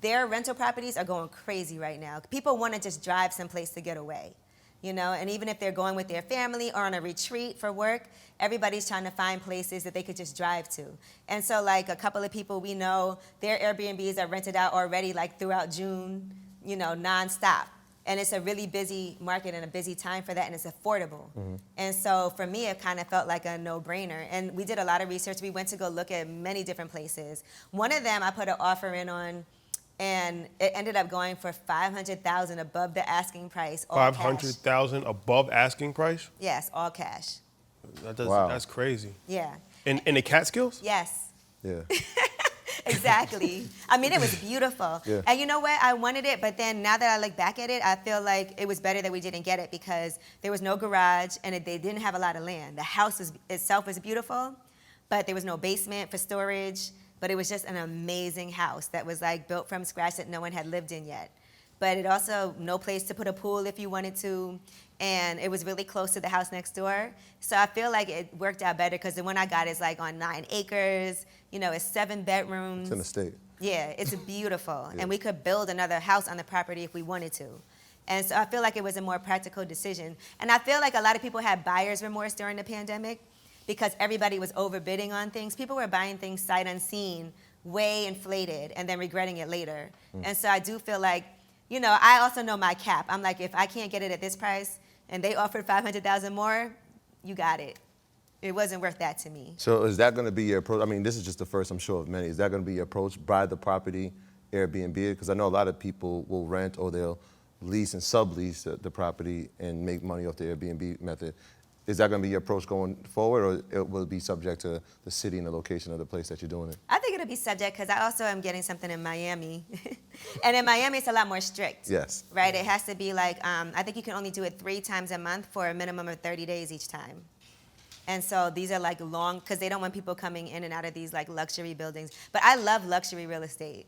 their rental properties are going crazy right now. People want to just drive someplace to get away, you know, and even if they're going with their family or on a retreat for work, everybody's trying to find places that they could just drive to. And so like a couple of people we know, their Airbnbs are rented out already like throughout June, you know, nonstop. And it's a really busy market and a busy time for that, and it's affordable. And so for me, it kind of felt like a no-brainer. And we did a lot of research. We went to go look at many different places. One of them I put an offer in on, and it ended up going for $500,000 above the asking price, all cash. $500,000 above asking price? Yes, all cash. Wow. That's crazy. Yeah. In the Catskills? Yes. Yeah. Exactly. I mean, it was beautiful. Yeah. And you know what? I wanted it, but then now that I look back at it, I feel like it was better that we didn't get it because there was no garage and they didn't have a lot of land. The house itself was beautiful, but there was no basement for storage. But it was just an amazing house that was like built from scratch that no one had lived in yet. But it also, no place to put a pool if you wanted to. And it was really close to the house next door. So I feel like it worked out better because the one I got is like on 9 acres. You know, it's 7 bedrooms. It's in the state. Yeah, it's beautiful. Yeah. And we could build another house on the property if we wanted to. And so I feel like it was a more practical decision. And I feel like a lot of people had buyer's remorse during the pandemic because everybody was overbidding on things. People were buying things sight unseen, way inflated, and then regretting it later. And so I do feel like, you know, I also know my cap. I'm like, if I can't get it at this price and they offered $500,000 more, you got it. It wasn't worth that to me. So is that going to be your approach? I mean, this is just the first, I'm sure, of many. Is that going to be your approach? Buy the property, Airbnb it? Because I know a lot of people will rent or they'll lease and sublease the property and make money off the Airbnb method. Is that going to be your approach going forward, or it will be subject to the city and the location of the place that you're doing it? I think it'll be subject because I also am getting something in Miami. And in Miami, it's a lot more strict. Yes. Right? It has to be like, I think you can only do it 3 times a month for a minimum of 30 days each time. And so these are like long, because they don't want people coming in and out of these like luxury buildings. But I love luxury real estate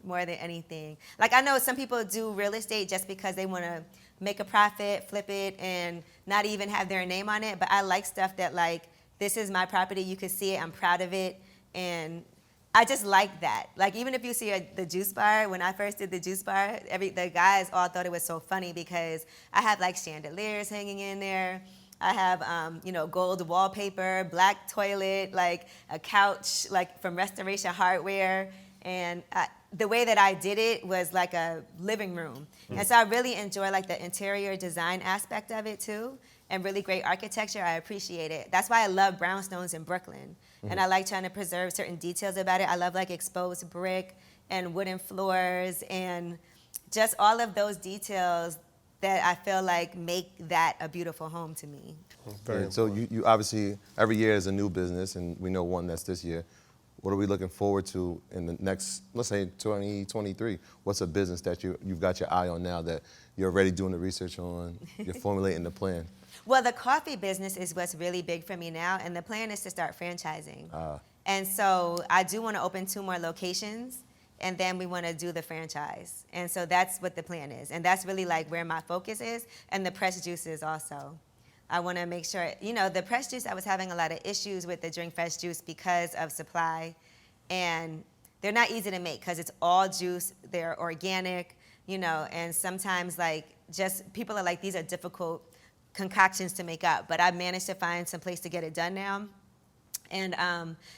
more than anything. Like I know some people do real estate just because they want to make a profit, flip it, and not even have their name on it. But I like stuff that like, this is my property, you can see it, I'm proud of it. And I just like that. Like even if you see the juice bar, when I first did the juice bar, the guys all thought it was so funny because I have like chandeliers hanging in there. I have, you know, gold wallpaper, black toilet, like a couch, like from Restoration Hardware. And the way that I did it was like a living room. And so I really enjoy like the interior design aspect of it too. And really great architecture, I appreciate it. That's why I love brownstones in Brooklyn. And I like trying to preserve certain details about it. I love like exposed brick and wooden floors and just all of those details that I feel like make that a beautiful home to me. Yeah, so you obviously, every year is a new business, and we know one that's this year. What are we looking forward to in the next, let's say 2023? What's a business that you've got your eye on now that you're already doing the research on, you're formulating the plan? Well, the coffee business is what's really big for me now, and the plan is to start franchising. And so I do want to open 2 more locations, and then we want to do the franchise. And so that's what the plan is. And that's really like where my focus is, and the pressed juices also. I want to make sure, you know, the pressed juice, I was having a lot of issues with the drink fresh juice because of supply. And they're not easy to make because it's all juice, they're organic, you know, and sometimes like just people are like, these are difficult concoctions to make up. But I managed to find some place to get it done now. And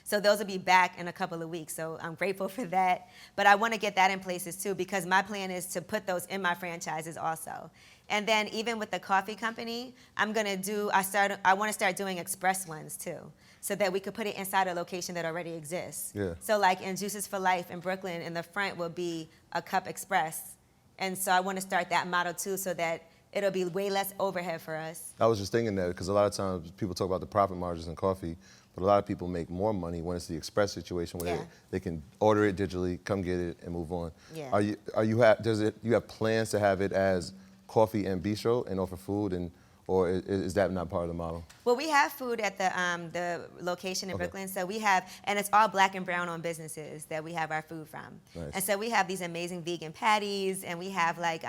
so those will be back in a couple of weeks. So I'm grateful for that. But I want to get that in places too, because my plan is to put those in my franchises also. And then even with the coffee company, I want to start doing express ones too, so that we could put it inside a location that already exists. Yeah. So like in Juices for Life in Brooklyn, in the front will be a cup express. And so I want to start that model too, so that it'll be way less overhead for us. I was just thinking that because a lot of times people talk about the profit margins in coffee, but a lot of people make more money when it's the express situation where Yeah. they can order it digitally, come get it, and move on. Yeah. You have plans to have it as coffee and bistro and offer food, or is that not part of the model? Well, we have food at the location in Okay. Brooklyn. So we have, and it's all black and brown owned businesses that we have our food from. Nice. And so we have these amazing vegan patties, and we have like,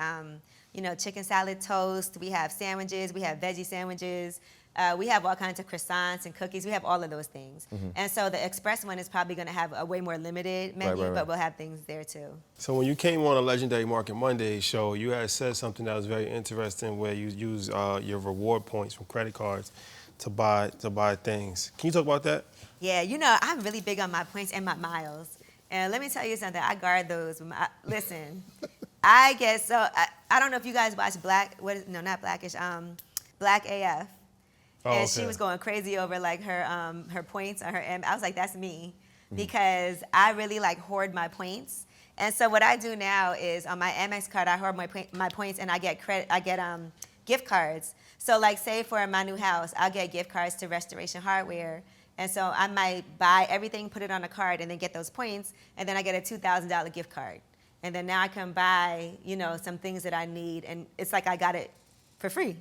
chicken salad toast. We have sandwiches. We have veggie sandwiches. We have all kinds of croissants and cookies. We have all of those things. Mm-hmm. And so the express one is probably going to have a way more limited menu, right. but we'll have things there too. So when you came on a Legendary Market Monday show, you had said something that was very interesting, where you use your reward points from credit cards to buy things. Can you talk about that? Yeah, I'm really big on my points and my miles. And let me tell you something, I guard those. Listen, I get so, I don't know if you guys watch Black AF. Oh, And okay. she was going crazy over like her points on her M. I was like, that's me, because I really like hoard my points. And so what I do now is on my Amex card, I hoard my points, and I get gift cards. So like, say for my new house, I'll get gift cards to Restoration Hardware. And so I might buy everything, put it on a card, and then get those points, and then I get a $2,000 gift card. And then now I can buy, some things that I need, and it's like I got it for free.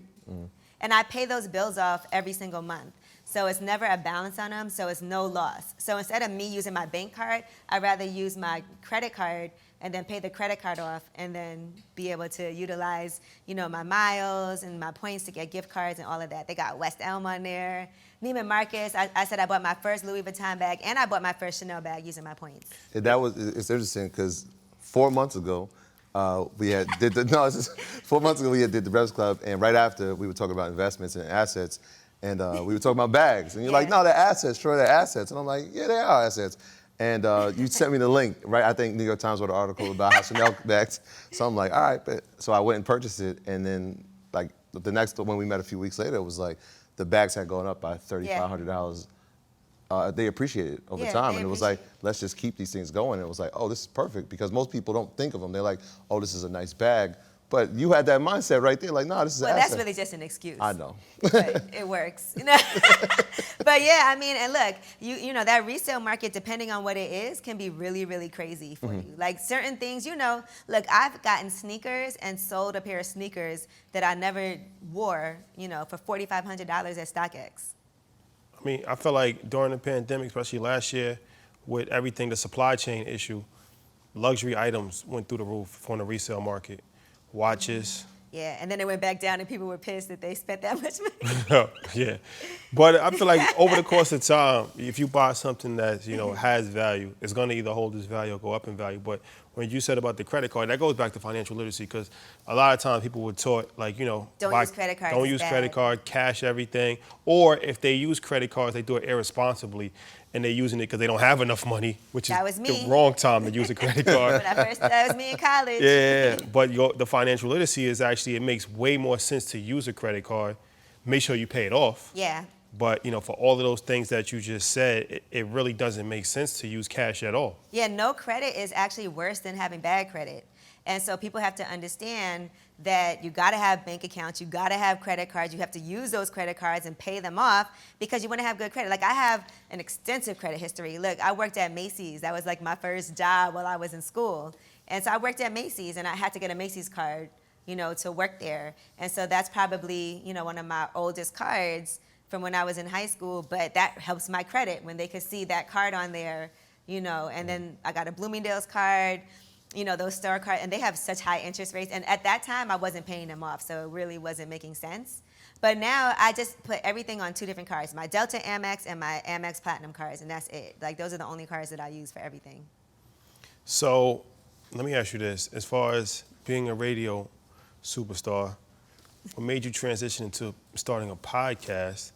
And I pay those bills off every single month. So it's never a balance on them, so it's no loss. So instead of me using my bank card, I'd rather use my credit card and then pay the credit card off, and then be able to utilize, my miles and my points to get gift cards and all of that. They got West Elm on there. Neiman Marcus, I said I bought my first Louis Vuitton bag, and I bought my first Chanel bag using my points. It's interesting because 4 months ago, we had did the 4 months ago we did the Breakfast Club, and right after we were talking about investments and assets, and we were talking about bags, and you're like, no, they're assets, sure, they're assets, and I'm like, yeah, they are assets, and you sent me the link, right? I think New York Times wrote an article about how Chanel bags, so I'm like, all right, so I went and purchased it, and then like the next when we met a few weeks later, it was like the bags had gone up by $3,500. They appreciate it over time, and it was like, let's just keep these things going. And it was like, oh, this is perfect, because most people don't think of them. They're like, oh, this is a nice bag, but you had that mindset right there, like, no, this is an asset. That's really just an excuse. I know. But it works. But yeah, I mean, and look, you know that resale market, depending on what it is, can be really, really crazy for you. Like certain things, look, I've gotten sneakers and sold a pair of sneakers that I never wore, for $4,500 at StockX. I mean, I feel like during the pandemic, especially last year, with everything, the supply chain issue, luxury items went through the roof on the resale market. Watches. Yeah, and then it went back down, and people were pissed that they spent that much money. Yeah. But I feel like over the course of time, if you buy something that, has value, it's going to either hold its value or go up in value. But when you said about the credit card, that goes back to financial literacy, because a lot of times people were taught, like, don't use credit cards. Don't use credit card, cash everything. Or if they use credit cards, they do it irresponsibly, and they're using it because they don't have enough money, which is the wrong time to use a credit card. That was me in college. Yeah, but the financial literacy is actually, it makes way more sense to use a credit card. Make sure you pay it off. Yeah. But, for all of those things that you just said, it really doesn't make sense to use cash at all. Yeah, no credit is actually worse than having bad credit. And so people have to understand that you got to have bank accounts, you got to have credit cards, you have to use those credit cards and pay them off, because you want to have good credit. Like, I have an extensive credit history. Look, I worked at Macy's. That was like my first job while I was in school. And so I worked at Macy's, and I had to get a Macy's card, to work there. And so that's probably, one of my oldest cards from when I was in high school, but that helps my credit when they could see that card on there, and then I got a Bloomingdale's card, those store cards, and they have such high interest rates. And at that time, I wasn't paying them off, so it really wasn't making sense. But now I just put everything on 2 different cards, my Delta Amex and my Amex Platinum cards, and that's it. Like, those are the only cards that I use for everything. So let me ask you this. As far as being a radio superstar, what made you transition into starting a podcast?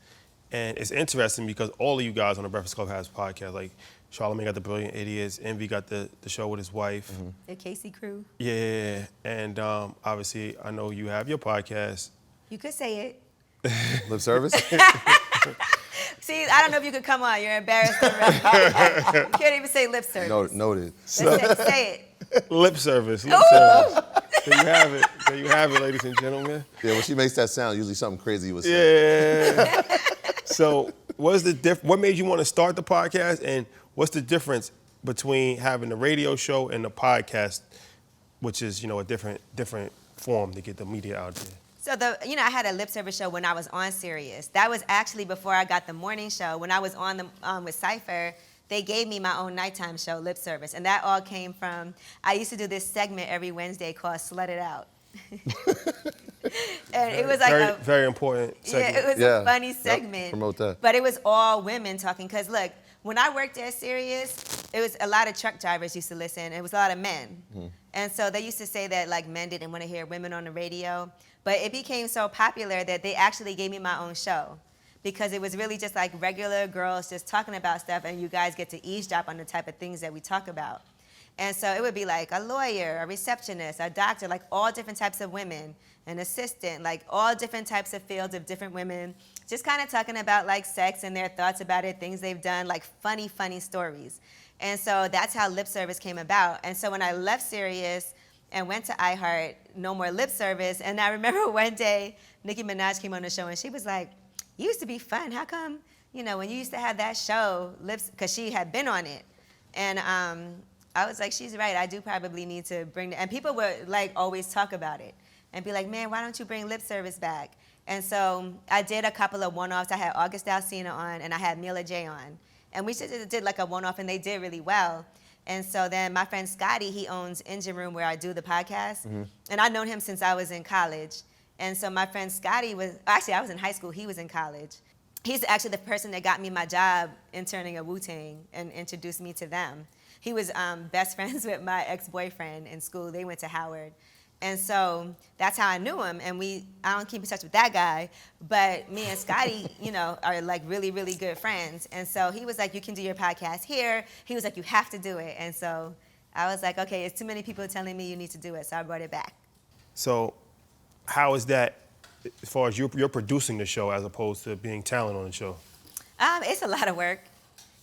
And it's interesting because all of you guys on the Breakfast Club has podcasts. Like Charlamagne got the Brilliant Idiots, Envy got the show with his wife. The Casey crew. Yeah, and obviously I know you have your podcast. You could say it. Lip service? See, I don't know if you could come on. You're embarrassed already. You can't even say lip service. Noted. Say it. Lip service. Lip service. There you have it. There you have it, ladies and gentlemen. Yeah, when she makes that sound, usually something crazy was said. Yeah. So, what made you want to start the podcast, and what's the difference between having the radio show and the podcast, which is, you know, a different form to get the media out there? So I had a lip service show when I was on Sirius. That was actually before I got the morning show. When I was on with Cypher, they gave me my own nighttime show, Lip Service, and that all came from, I used to do this segment every Wednesday called Slut It Out. And it was like very important segment. Yeah, it was a funny segment. Yep, promote that. But it was all women talking, because look, when I worked at Sirius, it was a lot of truck drivers used to listen. It was a lot of men. And so they used to say that like men didn't want to hear women on the radio. But it became so popular that they actually gave me my own show, because it was really just like regular girls just talking about stuff, and you guys get to eavesdrop on the type of things that we talk about. And so it would be like a lawyer, a receptionist, a doctor, like all different types of women, an assistant, like all different types of fields of different women, just kind of talking about like sex and their thoughts about it, things they've done, like funny stories. And so that's how Lip Service came about. And so when I left Sirius and went to iHeart, no more lip service. And I remember one day, Nicki Minaj came on the show and she was like, "You used to be fun. How come, when you used to have that show, Lips," because she had been on it. And I was like, she's right. I do probably need to bring and people would like always talk about it and be like, "Man, why don't you bring lip service back?" And so I did a couple of one-offs. I had August Alsina on and I had Mila J on. And we just did like a one-off and they did really well. And so then my friend Scotty, he owns Engine Room where I do the podcast. And I've known him since I was in college. And so my friend Scotty I was in high school, he was in college. He's actually the person that got me my job interning at Wu-Tang and introduced me to them. He was best friends with my ex-boyfriend in school. They went to Howard. And so that's how I knew him. And I don't keep in touch with that guy, but me and Scotty, are like really, really good friends. And so he was like, "You can do your podcast here." He was like, "You have to do it." And so I was like, okay, it's too many people telling me you need to do it. So I brought it back. So how is that as far as you're producing the show as opposed to being talent on the show? It's a lot of work,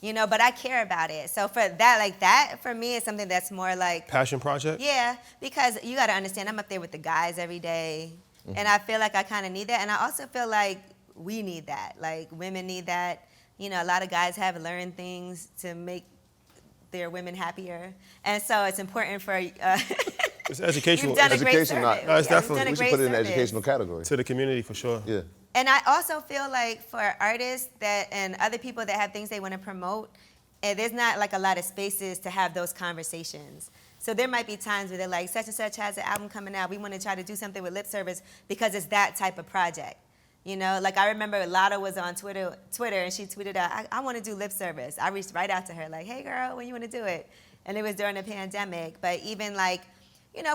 but I care about it. So for that, for me, is something that's more like passion project? Yeah, because you got to understand, I'm up there with the guys every day, and I feel like I kind of need that, and I also feel like we need that. Like women need that. A lot of guys have learned things to make their women happier, and so it's important for. It's educational. You've done a great survey. No, it's definitely. We should put it in the educational category. To the community for sure. Yeah. And I also feel like for artists and other people that have things they want to promote, there's not like a lot of spaces to have those conversations. So there might be times where they're like, such and such has an album coming out. We want to try to do something with lip service because it's that type of project. Like I remember Lada was on Twitter and she tweeted out, I want to do lip service. I reached right out to her like, "Hey girl, when you want to do it?" And it was during the pandemic. But even like,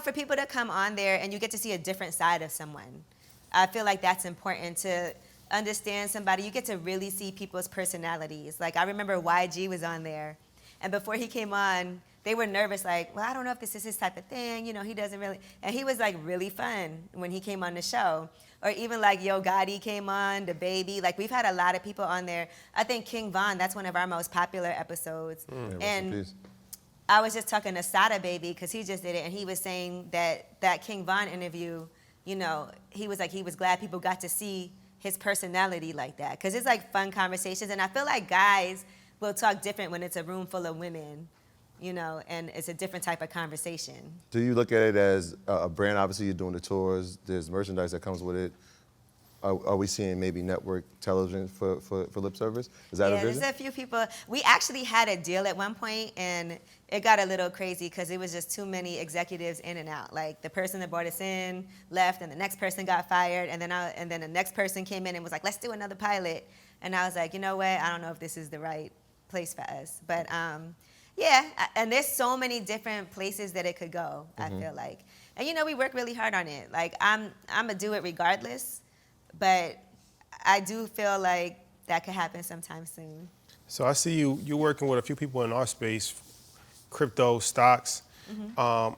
for people to come on there and you get to see a different side of someone. I feel like that's important to understand somebody. You get to really see people's personalities. Like I remember YG was on there, and before he came on, they were nervous, like, "Well, I don't know if this is his type of thing. He doesn't really." And he was like really fun when he came on the show. Or even like Yo Gotti came on, The Baby. Like we've had a lot of people on there. I think King Von, that's one of our most popular episodes. And I was just talking to Sada Baby because he just did it, and he was saying that King Von interview. He was like, he was glad people got to see his personality like that. Because it's like fun conversations. And I feel like guys will talk different when it's a room full of women, and it's a different type of conversation. Do you look at it as a brand? Obviously, you're doing the tours. There's merchandise that comes with it. Are we seeing maybe network television for lip service? Is that a vision? There's a few people. We actually had a deal at one point, and it got a little crazy because it was just too many executives in and out. Like the person that brought us in left, and the next person got fired, and then the next person came in and was like, "Let's do another pilot." And I was like, "You know what? I don't know if this is the right place for us." But yeah, and there's so many different places that it could go. I feel like And we work really hard on it. Like I'm gonna do it regardless, but I do feel like that could happen sometime soon. So I see you're working with a few people in our space, crypto, stocks. Are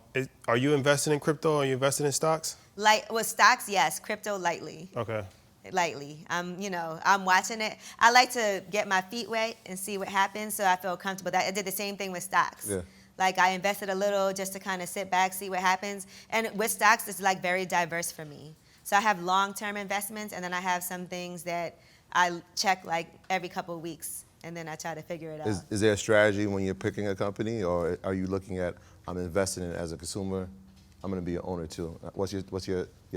you invested in crypto? Are you invested in stocks? Like with stocks, yes. Crypto, lightly. Okay. Lightly. I'm watching it. I like to get my feet wet and see what happens, so I feel comfortable. I did the same thing with stocks. Yeah. Like I invested a little just to kind of sit back, see what happens. And with stocks, it's like very diverse for me. So I have long-term investments, and then I have some things that I check like every couple of weeks, and then I try to figure it out. Is there a strategy when you're picking a company, or are you looking at, I'm investing in it as a consumer, I'm going to be an owner too? What's your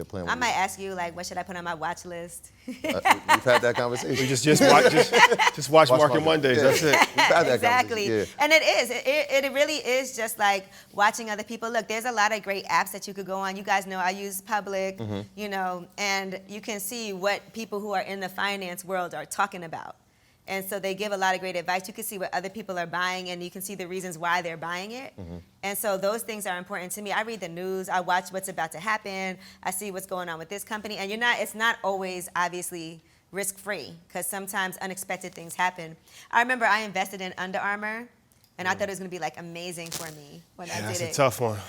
plan? I might ask you, like, what should I put on my watch list? We've had that conversation. We just watch Market Mondays. Yeah. That's it. We've had that Exactly. conversation. Yeah. And it really is just like watching other people. Look, there's a lot of great apps that you could go on. You guys know I use Public, and you can see what people who are in the finance world are talking about. And so they give a lot of great advice. You can see what other people are buying, and you can see the reasons why they're buying it. And so those things are important to me. I read the news. I watch what's about to happen. I see what's going on with this company. And it's not always obviously risk-free, because sometimes unexpected things happen. I remember I invested in Under Armour, and I thought it was going to be like amazing for me when I did it. That's a tough one.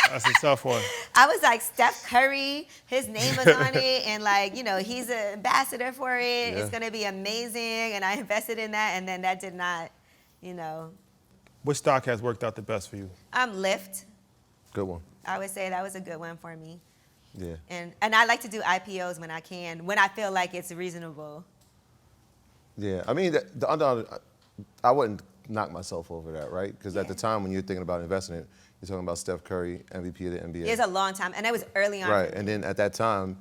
That's a tough one. I was like, Steph Curry, his name was on it, and like, he's an ambassador for it. Yeah. It's gonna be amazing, and I invested in that, and then that did not, What stock has worked out the best for you? Lyft. Good one. I would say that was a good one for me. Yeah. And I like to do IPOs when I can, when I feel like it's reasonable. Yeah. I mean, I wouldn't knock myself over that, right? Because at the time when you're thinking about investing in it, you're talking about Steph Curry, MVP of the NBA. It's a long time, and it was early on. Right, and then at that time,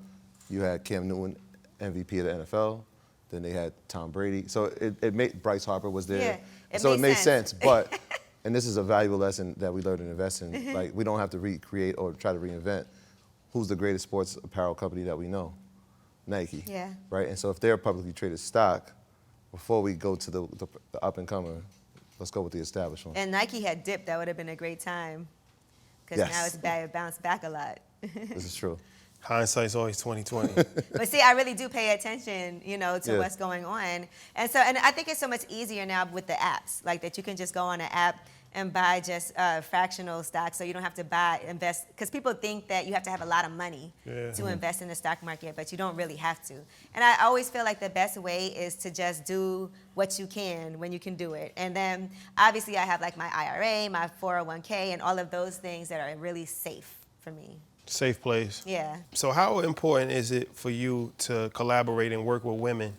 you had Cam Newton, MVP of the NFL. Then they had Tom Brady. So it made, Bryce Harper was there. Yeah, it made sense. But, and this is a valuable lesson that we learned in investing. Like, we don't have to recreate or try to reinvent. Who's the greatest sports apparel company that we know? Nike. Yeah. Right, and so if they're a publicly traded stock, before we go to the up and comer, let's go with the established one. And Nike had dipped. That would have been a great time, because Yes. now it's bounced back a lot. This is true. Hindsight's always 20/20. But see, I really do pay attention, to Yeah. what's going on. And I think it's so much easier now with the apps, like that you can just go on an app and buy just fractional stocks, so you don't have to invest, because people think that you have to have a lot of money to invest in the stock market, but you don't really have to. And I always feel like the best way is to just do what you can when you can do it. And then obviously I have like my IRA, my 401k, and all of those things that are really safe for me. Safe place. Yeah. So how important is it for you to collaborate and work with women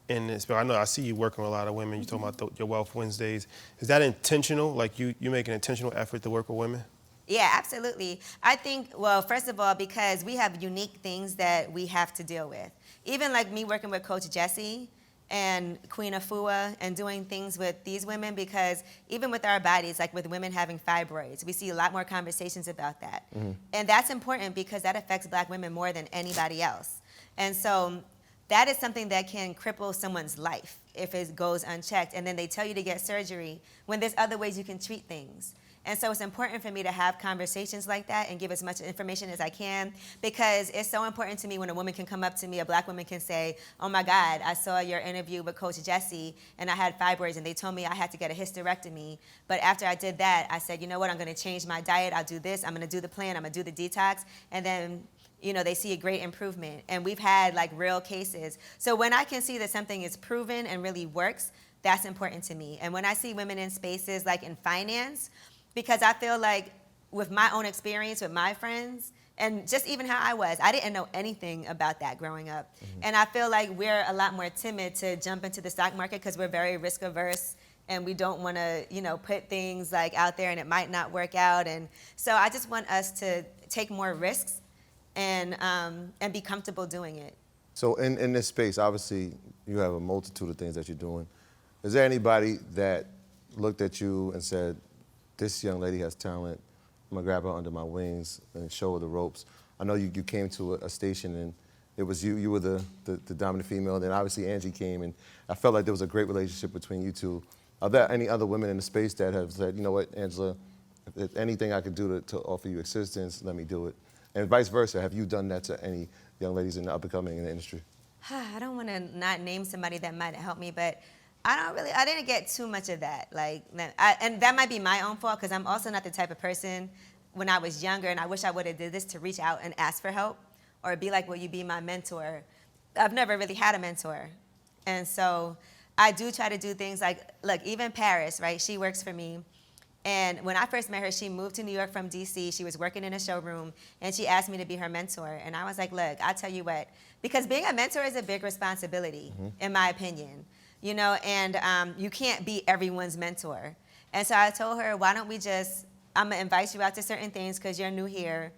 in this? I know I see you working with a lot of women. You're talking about your Wealth Wednesdays. Is that intentional? Like you make an intentional effort to work with women? Yeah, absolutely. I think, well, first of all, because we have unique things that we have to deal with. Even like me working with Coach Jessie and Queen Afua and doing things with these women, because even with our bodies, like with women having fibroids, we see a lot more conversations about that. And that's important because that affects Black women more than anybody else. And so that is something that can cripple someone's life if it goes unchecked. And then they tell you to get surgery when there's other ways you can treat things. And so it's important for me to have conversations like that and give as much information as I can, because it's so important to me when a woman can come up to me, a Black woman can say, oh my God, I saw your interview with Coach Jessie and I had fibroids and they told me I had to get a hysterectomy. But after I did that, I said, you know what, I'm gonna change my diet, I'll do this, I'm gonna do the plan, I'm gonna do the detox, and then they see a great improvement. And we've had like real cases. So when I can see that something is proven and really works, that's important to me. And when I see women in spaces like in finance, because I feel like with my own experience with my friends, and just even how I didn't know anything about that growing up. And I feel like we're a lot more timid to jump into the stock market because we're very risk averse and we don't want to, put things like out there and it might not work out. And so I just want us to take more risks and be comfortable doing it. So in this space, obviously, you have a multitude of things that you're doing. Is there anybody that looked at you and said, this young lady has talent, I'm gonna grab her under my wings and show her the ropes? I know you came to a station and it was you were the dominant female, and then obviously Angie came, and I felt like there was a great relationship between you two. Are there any other women in the space that have said, you know what, Angela, If there's anything I could do to offer you assistance, let me do it. And vice versa, have you done that to any young ladies in the up-and-coming in the industry? I don't want to not name somebody that might help me, but I didn't get too much of that. And that might be my own fault because I'm also not the type of person when I was younger, and I wish I would have did this, to reach out and ask for help or be like, will you be my mentor? I've never really had a mentor. And so I do try to do things like, look, even Paris, right? She works for me. And when I first met her, she moved to New York from DC. She was working in a showroom, and she asked me to be her mentor. And I was like, look, I'll tell you what, because being a mentor is a big responsibility, in my opinion, and you can't be everyone's mentor. And so I told her, why don't we I'm gonna invite you out to certain things because you're new here,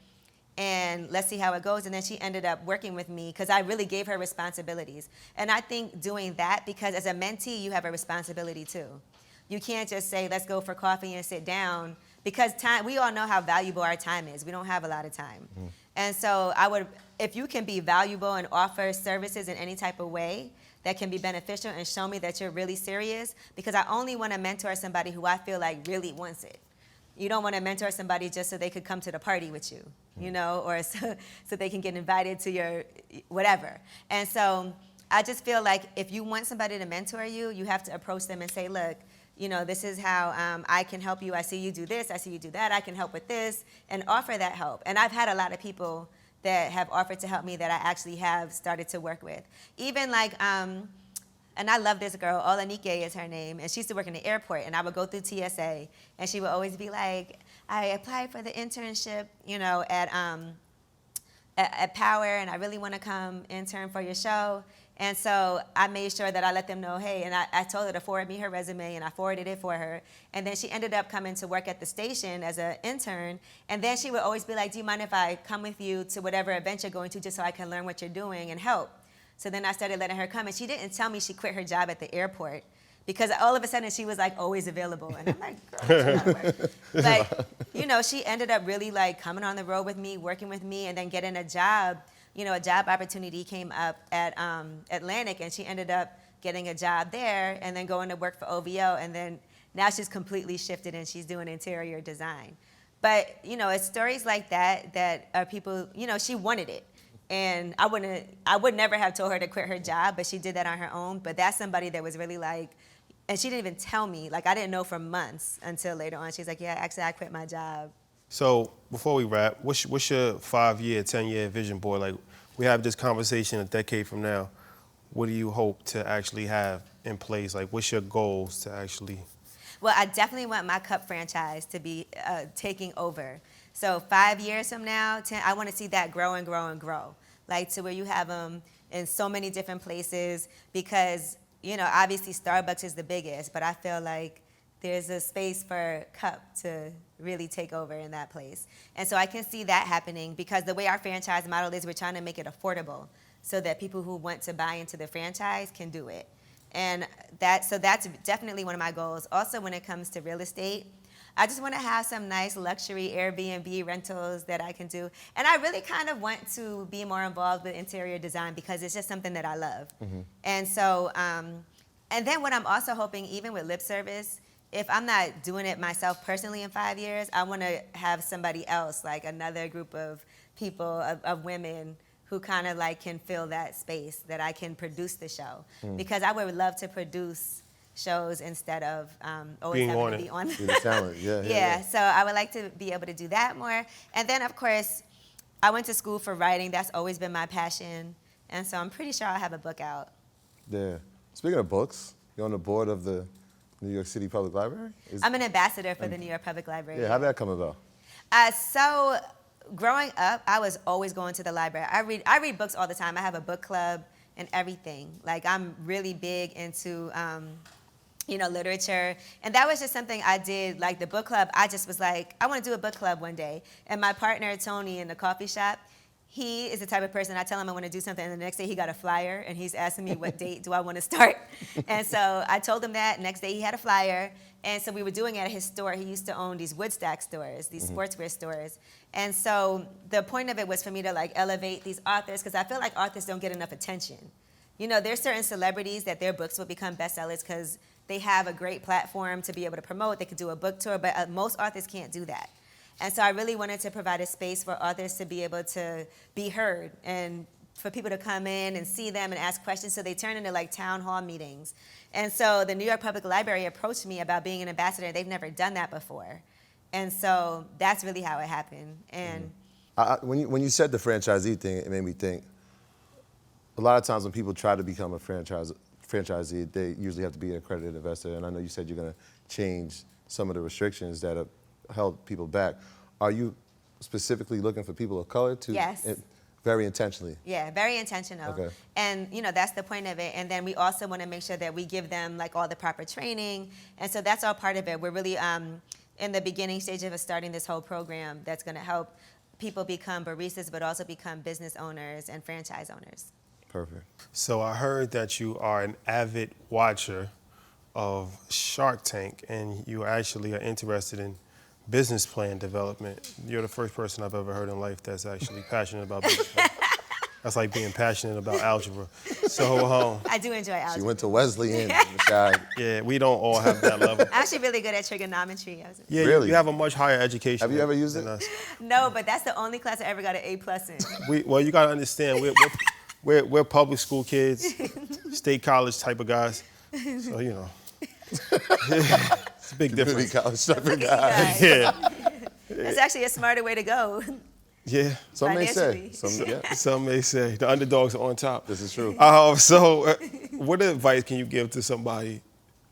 and let's see how it goes. And then she ended up working with me because I really gave her responsibilities. And I think doing that, because as a mentee, you have a responsibility too. You can't just say, let's go for coffee and sit down, because we all know how valuable our time is. We don't have a lot of time. And so if you can be valuable and offer services in any type of way that can be beneficial and show me that you're really serious, because I only want to mentor somebody who I feel like really wants it. You don't want to mentor somebody just so they could come to the party with you, or so they can get invited to your whatever. And so I just feel like if you want somebody to mentor you, you have to approach them and say, look, this is how I can help you. I see you do this. I see you do that. I can help with this, and offer that help. And I've had a lot of people that have offered to help me that I actually have started to work with. Even and I love this girl, Olanike is her name, and she used to work in the airport, and I would go through TSA, and she would always be like, I applied for the internship, at Power, and I really want to come intern for your show. And so I made sure that I let them know, hey, and I told her to forward me her resume, and I forwarded it for her. And then she ended up coming to work at the station as an intern. And then she would always be like, do you mind if I come with you to whatever event you're going to, just so I can learn what you're doing and help? So then I started letting her come, and she didn't tell me she quit her job at the airport, because all of a sudden she was like always available. And I'm like, girl, that's not work. But, she ended up really like coming on the road with me, working with me, and then getting a job. A job opportunity came up at Atlantic, and she ended up getting a job there and then going to work for OVO. And then now she's completely shifted and she's doing interior design. But, it's stories like that are people, she wanted it. And I would never have told her to quit her job, but she did that on her own. But that's somebody that was really like, and she didn't even tell me, I didn't know for months until later on. She's like, yeah, actually I quit my job. So before we wrap, what's your 5-year, 10-year vision board? We have this conversation a decade from now. What do you hope to actually have in place? What's your goals to actually? Well, I definitely want my Cup franchise to be taking over. So 5 years from now, 10, I want to see that grow and grow and grow. To where you have them in so many different places, because, obviously Starbucks is the biggest, but I feel like there's a space for Cup to really take over in that place. And so I can see that happening, because the way our franchise model is, we're trying to make it affordable so that people who want to buy into the franchise can do it. And that's definitely one of my goals. Also, when it comes to real estate, I just want to have some nice luxury Airbnb rentals that I can do. And I really kind of want to be more involved with interior design, because it's just something that I love. And so, and then what I'm also hoping, even with lip service, if I'm not doing it myself personally in 5 years, I want to have somebody else, another group of people, of women who kind of can fill that space, that I can produce the show. Because I would love to produce shows instead of always having to be on Be the talent. Yeah, so I would like to be able to do that more. And then, of course, I went to school for writing. That's always been my passion. And so I'm pretty sure I'll have a book out. Yeah. Speaking of books, you're on the board of the New York City Public Library? I'm an ambassador for the New York Public Library. Yeah, how did that come about? So growing up, I was always going to the library. I read books all the time. I have a book club and everything. I'm really big into literature. And that was just something I did, the book club. I just was like, I want to do a book club one day. And my partner, Tony, in the coffee shop, he is the type of person, I tell him I want to do something, and the next day he got a flyer, and he's asking me what date do I want to start. And so I told him that. Next day he had a flyer. And so we were doing it at his store. He used to own these Woodstock stores, these sportswear stores. And so the point of it was for me to elevate these authors, because I feel like authors don't get enough attention. There's certain celebrities that their books will become bestsellers because they have a great platform to be able to promote. They could do a book tour, but most authors can't do that. And so I really wanted to provide a space for authors to be able to be heard and for people to come in and see them and ask questions. So they turn into like town hall meetings. And so the New York Public Library approached me about being an ambassador. They've never done that before. And so that's really how it happened. And when you said the franchisee thing, it made me think, a lot of times when people try to become a franchisee, they usually have to be an accredited investor. And I know you said you're going to change some of the restrictions that have held people back. Are you specifically looking for people of color to? Yes. Very intentionally. Yeah, very intentional. Okay. And that's the point of it. And then we also want to make sure that we give them like all the proper training. And so that's all part of it. We're really in the beginning stage of starting this whole program that's going to help people become baristas, but also become business owners and franchise owners. Perfect. So I heard that you are an avid watcher of Shark Tank, and you actually are interested in business plan development. You're the first person I've ever heard in life that's actually passionate about business plan. That's like being passionate about algebra. So I do enjoy algebra. She went to Wesleyan, Rashad. yeah, we don't all have that level. I'm actually really good at trigonometry. Yeah, Really? you have a much higher education. Have you ever used than it? us. No, but that's the only class I ever got an A+ in. Well, you gotta understand, we're public school kids, state college type of guys. So you know, it's a big difference. College type of guy. Yeah, It's actually a smarter way to go. yeah. Some may say. Financially. Some may say the underdogs are on top. This is true. What advice can you give to somebody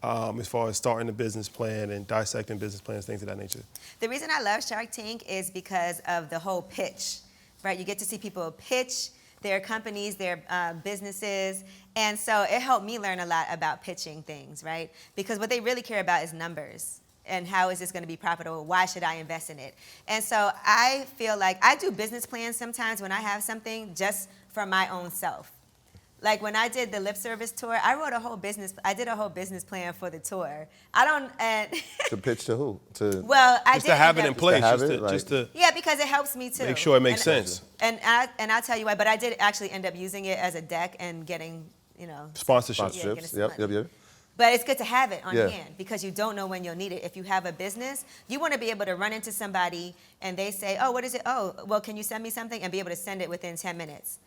as far as starting a business plan and dissecting business plans, things of that nature? The reason I love Shark Tank is because of the whole pitch, right? You get to see people pitch their companies, their businesses, and so it helped me learn a lot about pitching things, right? Because what they really care about is numbers. And how is this going to be profitable? Why should I invest in it? And so I feel like I do business plans sometimes when I have something just for my own self. Like when I did the lip service tour, I did a whole business plan for the tour. To pitch to who? Well, I Just did to have end it in up- place, To have just it, to, like- just to Yeah, because it helps me too. make sure it makes sense. And I'll tell you why, but I did actually end up using it as a deck and getting, Sponsorship. Yeah, get us some Sponsorships. money. Yep. But it's good to have it on Yeah. hand because you don't know when you'll need it. If you have a business, you want to be able to run into somebody and they say, oh, what is it? Oh, well, can you send me something? And be able to send it within 10 minutes.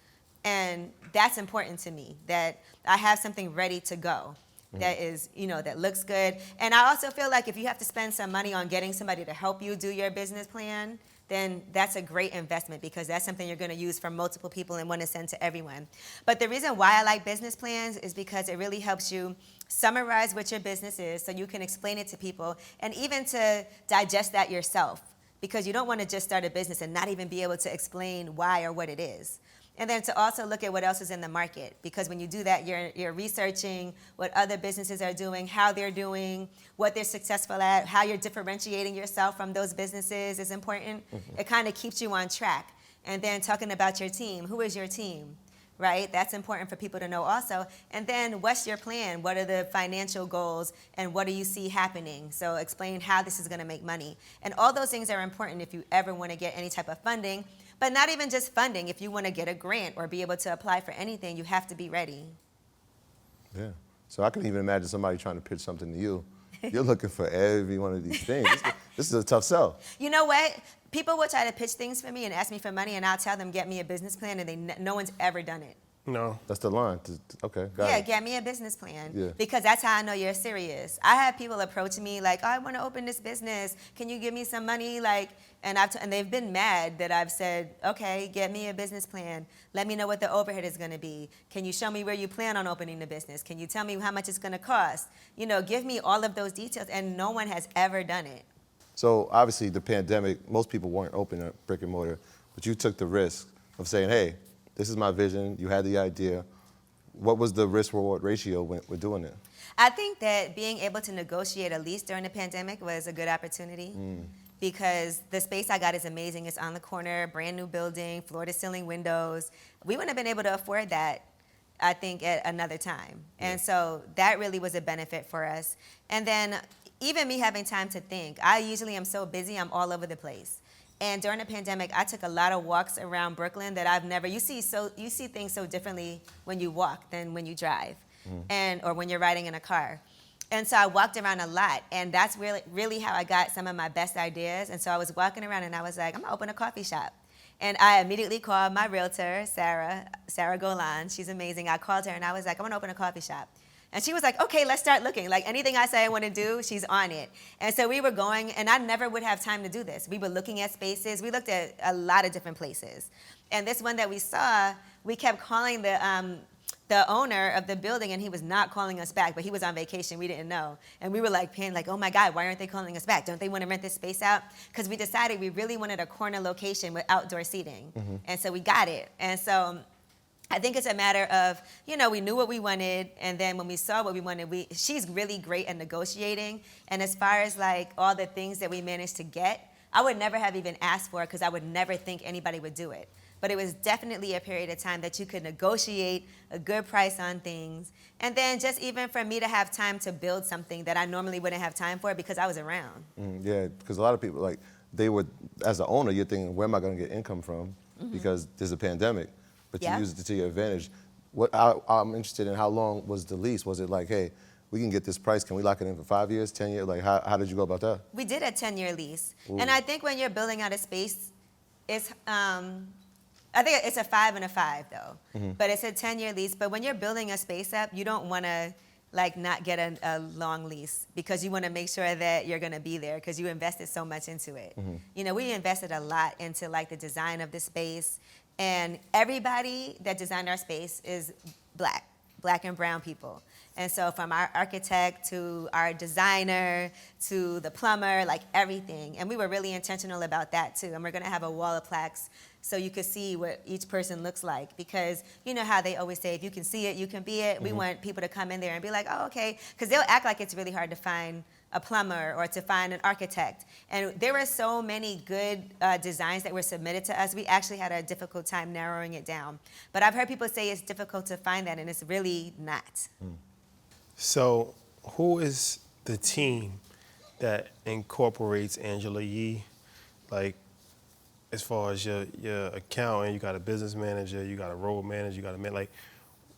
And that's important to me, that I have something ready to go that is, that looks good. And I also feel like if you have to spend some money on getting somebody to help you do your business plan, then that's a great investment because that's something you're going to use for multiple people and want to send to everyone. But the reason why I like business plans is because it really helps you summarize what your business is so you can explain it to people and even to digest that yourself because you don't want to just start a business and not even be able to explain why or what it is. And then to also look at what else is in the market because when you do that, you're researching what other businesses are doing, how they're doing, what they're successful at, how you're differentiating yourself from those businesses is important. It kind of keeps you on track. And then talking about your team, who is your team, right? That's important for people to know also. And then what's your plan? What are the financial goals and what do you see happening? So explain how this is going to make money. And all those things are important if you ever want to get any type of funding. But not even just funding. If you want to get a grant or be able to apply for anything, you have to be ready. Yeah. So I can even imagine somebody trying to pitch something to you. You're looking for every one of these things. This is a tough sell. You know what? People will try to pitch things for me and ask me for money, and I'll tell them, get me a business plan, and no one's ever done it. No. That's the line. Okay, got Yeah, it. get me a business plan. Yeah. Because that's how I know you're serious. I have people approach me like, oh, I want to open this business. Can you give me some money? And they've been mad that I've said, okay, get me a business plan. Let me know what the overhead is going to be. Can you show me where you plan on opening the business? Can you tell me how much it's going to cost? Give me all of those details. And no one has ever done it. So obviously the pandemic, most people weren't open at brick and mortar, but you took the risk of saying, hey, this is my vision. You had the idea. What was the risk-reward ratio with doing it? I think that being able to negotiate a lease during the pandemic was a good opportunity because the space I got is amazing. It's on the corner, brand new building, floor-to-ceiling windows. We wouldn't have been able to afford that, I think, at another time. And so that really was a benefit for us. And then even me having time to think. I usually am so busy, I'm all over the place. And during the pandemic, I took a lot of walks around Brooklyn that I've never. You see things so differently when you walk than when you drive, or when you're riding in a car. And so I walked around a lot, and that's really how I got some of my best ideas. And so I was walking around, and I was like, I'm gonna open a coffee shop. And I immediately called my realtor, Sarah Golan. She's amazing. I called her, and I was like, I'm gonna open a coffee shop. And she was like, okay, let's start looking. Like anything I say I want to do, she's on it. And so we were going, and I never would have time to do this. We were looking at spaces. We looked at a lot of different places. And this one that we saw, we kept calling the owner of the building, and he was not calling us back, but he was on vacation. We didn't know. And we were like paying like, oh my God, why aren't they calling us back? Don't they want to rent this space out? Because we decided we really wanted a corner location with outdoor seating. And so we got it. And so I think it's a matter of, we knew what we wanted, and then when we saw what we wanted, she's really great at negotiating. And as far as like all the things that we managed to get, I would never have even asked for it because I would never think anybody would do it. But it was definitely a period of time that you could negotiate a good price on things. And then just even for me to have time to build something that I normally wouldn't have time for because I was around. Yeah, because a lot of people, like, they would, as an owner, you're thinking, where am I going to get income from? Because there's a pandemic, but you use it to your advantage. I'm interested in how long was the lease? Was it like, hey, we can get this price, can we lock it in for 5 years, 10 years? Like, how did you go about that? We did a 10-year lease. Ooh. And I think when you're building out a space, I think it's a 5 and a 5 though, but it's a 10-year lease. But when you're building a space up, you don't want to like not get a long lease because you want to make sure that you're going to be there because you invested so much into it. We invested a lot into like the design of the space, and everybody that designed our space is black and brown people. And so from our architect to our designer to the plumber, like everything. And we were really intentional about that too. And we're gonna have a wall of plaques so you could see what each person looks like. Because you know how they always say, if you can see it, you can be it. We want people to come in there and be like, oh, okay. Because they'll act like it's really hard to find a plumber or to find an architect. And there were so many good designs that were submitted to us, we actually had a difficult time narrowing it down. But I've heard people say it's difficult to find that, and it's really not. So who is the team that incorporates Angela Yee? Like, as far as your accountant, you got a business manager, you got a road manager, you got a man, like,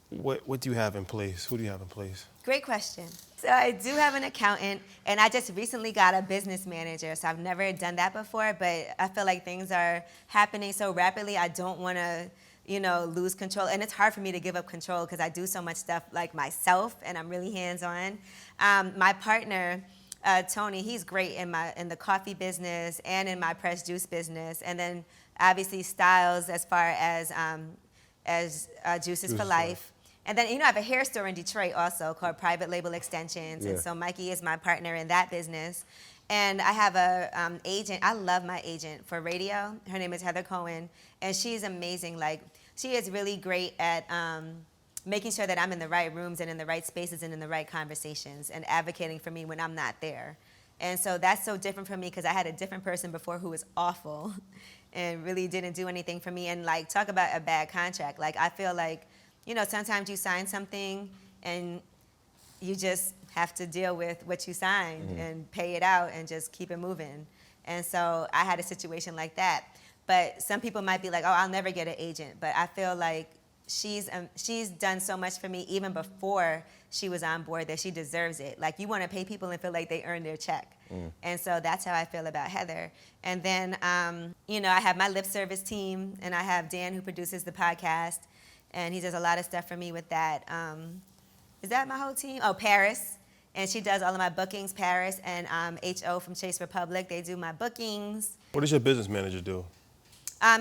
what do you have in place? Who do you have in place? Great question. So I do have an accountant, and I just recently got a business manager, so I've never done that before, but I feel like things are happening so rapidly, I don't want to, lose control. And it's hard for me to give up control because I do so much stuff like myself, and I'm really hands-on. My partner, Tony, he's great in the coffee business and in my pressed juice business, and then obviously Styles as far as Juices for Life. And then, I have a hair store in Detroit also called Private Label Extensions. Yeah. And so Mikey is my partner in that business. And I have a agent. I love my agent for radio. Her name is Heather Cohen. And she's amazing. Like, she is really great at making sure that I'm in the right rooms and in the right spaces and in the right conversations and advocating for me when I'm not there. And so that's so different from me because I had a different person before who was awful and really didn't do anything for me. And, like, talk about a bad contract. Like, I feel like, sometimes you sign something and you just have to deal with what you signed and pay it out and just keep it moving. And so I had a situation like that. But some people might be like, oh, I'll never get an agent. But I feel like she's done so much for me even before she was on board that she deserves it. Like, you want to pay people and feel like they earned their check. And so that's how I feel about Heather. And then, I have my lip service team, and I have Dan who produces the podcast. And he does a lot of stuff for me with that. Is that my whole team? Oh, Paris. And she does all of my bookings, Paris and H.O. from Chase Republic. They do my bookings. What does your business manager do?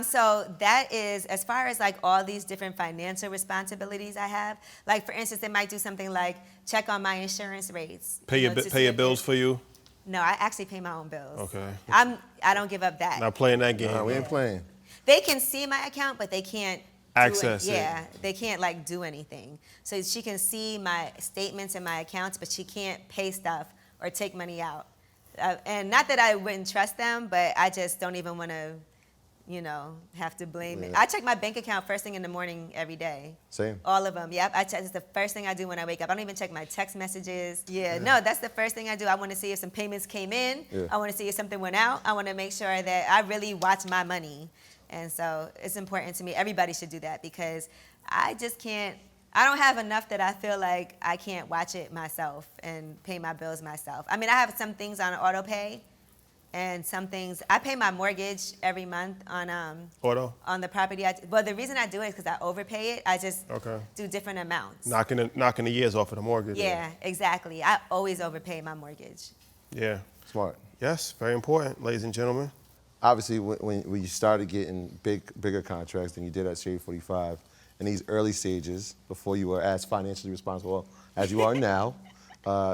So that is, as far as like all these different financial responsibilities I have, like for instance, they might do something like check on my insurance rates. Pay your bills for you? No, I actually pay my own bills. Okay. I don't give up that. Not playing that game. No, we ain't playing. They can see my account, but they can't access it. Yeah, they can't like do anything. So she can see my statements and my accounts, but she can't pay stuff or take money out. And not that I wouldn't trust them, but I just don't even want to, have to blame it. I check my bank account first thing in the morning every day. Same. All of them. Yep. It's the first thing I do when I wake up. I don't even check my text messages. No, that's the first thing I do. I want to see if some payments came in. I want to see if something went out. I want to make sure that I really watch my money. And so it's important to me. Everybody should do that because I just can't I don't have enough that I feel like I can't watch it myself and pay my bills myself. I mean, I have some things on auto pay, and some things I pay my mortgage every month on Auto? on the property. Well, the reason I do it is because I overpay it. I just do different amounts. Knocking the years off of the mortgage. Yeah, exactly. I always overpay my mortgage. Yeah. Smart. Yes, very important, ladies and gentlemen. Obviously, when you started getting bigger contracts than you did at Shade 45, in these early stages, before you were as financially responsible as you are now,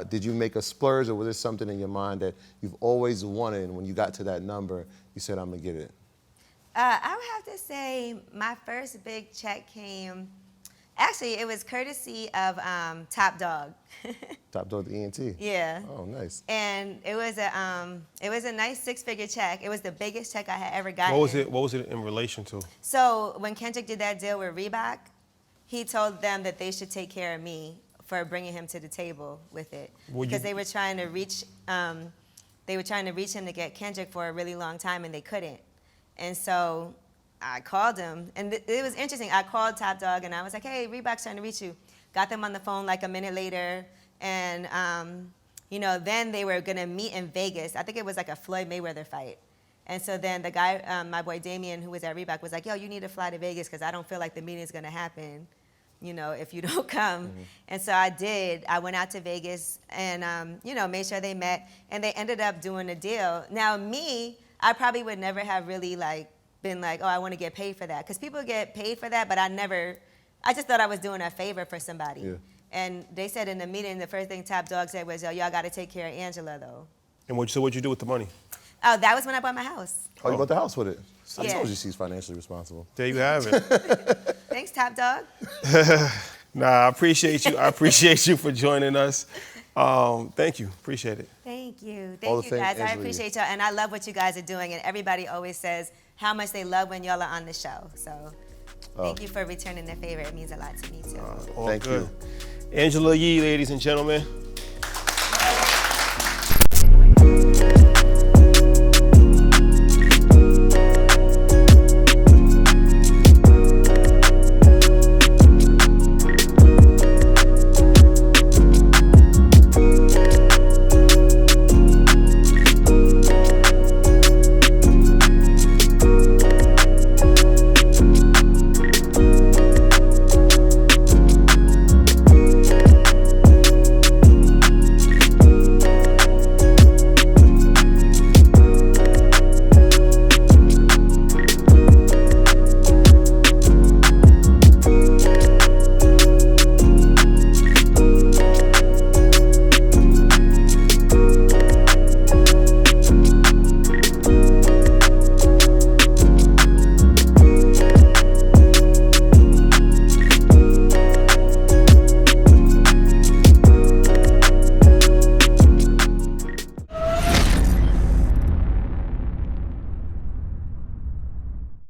did you make a splurge, or was there something in your mind that you've always wanted, and when you got to that number, you said, I'm gonna get it? I would have to say my first big check came, actually, it was courtesy of Top Dog. Top Dog, the ENT? Yeah. Oh, nice. And it was a nice 6-figure check. It was the biggest check I had ever gotten. What was it in relation to? So when Kendrick did that deal with Reebok, he told them that they should take care of me for bringing him to the table with it, because they were trying to reach him to get Kendrick for a really long time, and they couldn't. And so I called him, and it was interesting. I called Top Dog, and I was like, "Hey, Reebok's trying to reach you." Got them on the phone like a minute later, and then they were gonna meet in Vegas. I think it was like a Floyd Mayweather fight. And so then the guy, my boy Damien, who was at Reebok, was like, "Yo, you need to fly to Vegas because I don't feel like the meeting's gonna happen, if you don't come." Mm-hmm. And so I did. I went out to Vegas and, made sure they met, and they ended up doing a deal. Now I probably would never have really been like, oh, I want to get paid for that, because people get paid for that, but I just thought I was doing a favor for somebody. Yeah. And they said in the meeting, the first thing Top Dog said was, "Yo, y'all got to take care of Angela, though." And what'd you do with the money? Oh, that was when I bought my house. Oh, you bought the house with it? I Yeah. told you she's financially responsible. There you have it. Thanks, Top Dog. Nah, I appreciate you. I appreciate you for joining us. Thank you. Appreciate it. Thank you. Thank you, guys. I appreciate y'all. And I love what you guys are doing. And everybody always says how much they love when y'all are on the show. So thank you for returning the favor. It means a lot to me, too. Thank you. Angela Yee, ladies and gentlemen.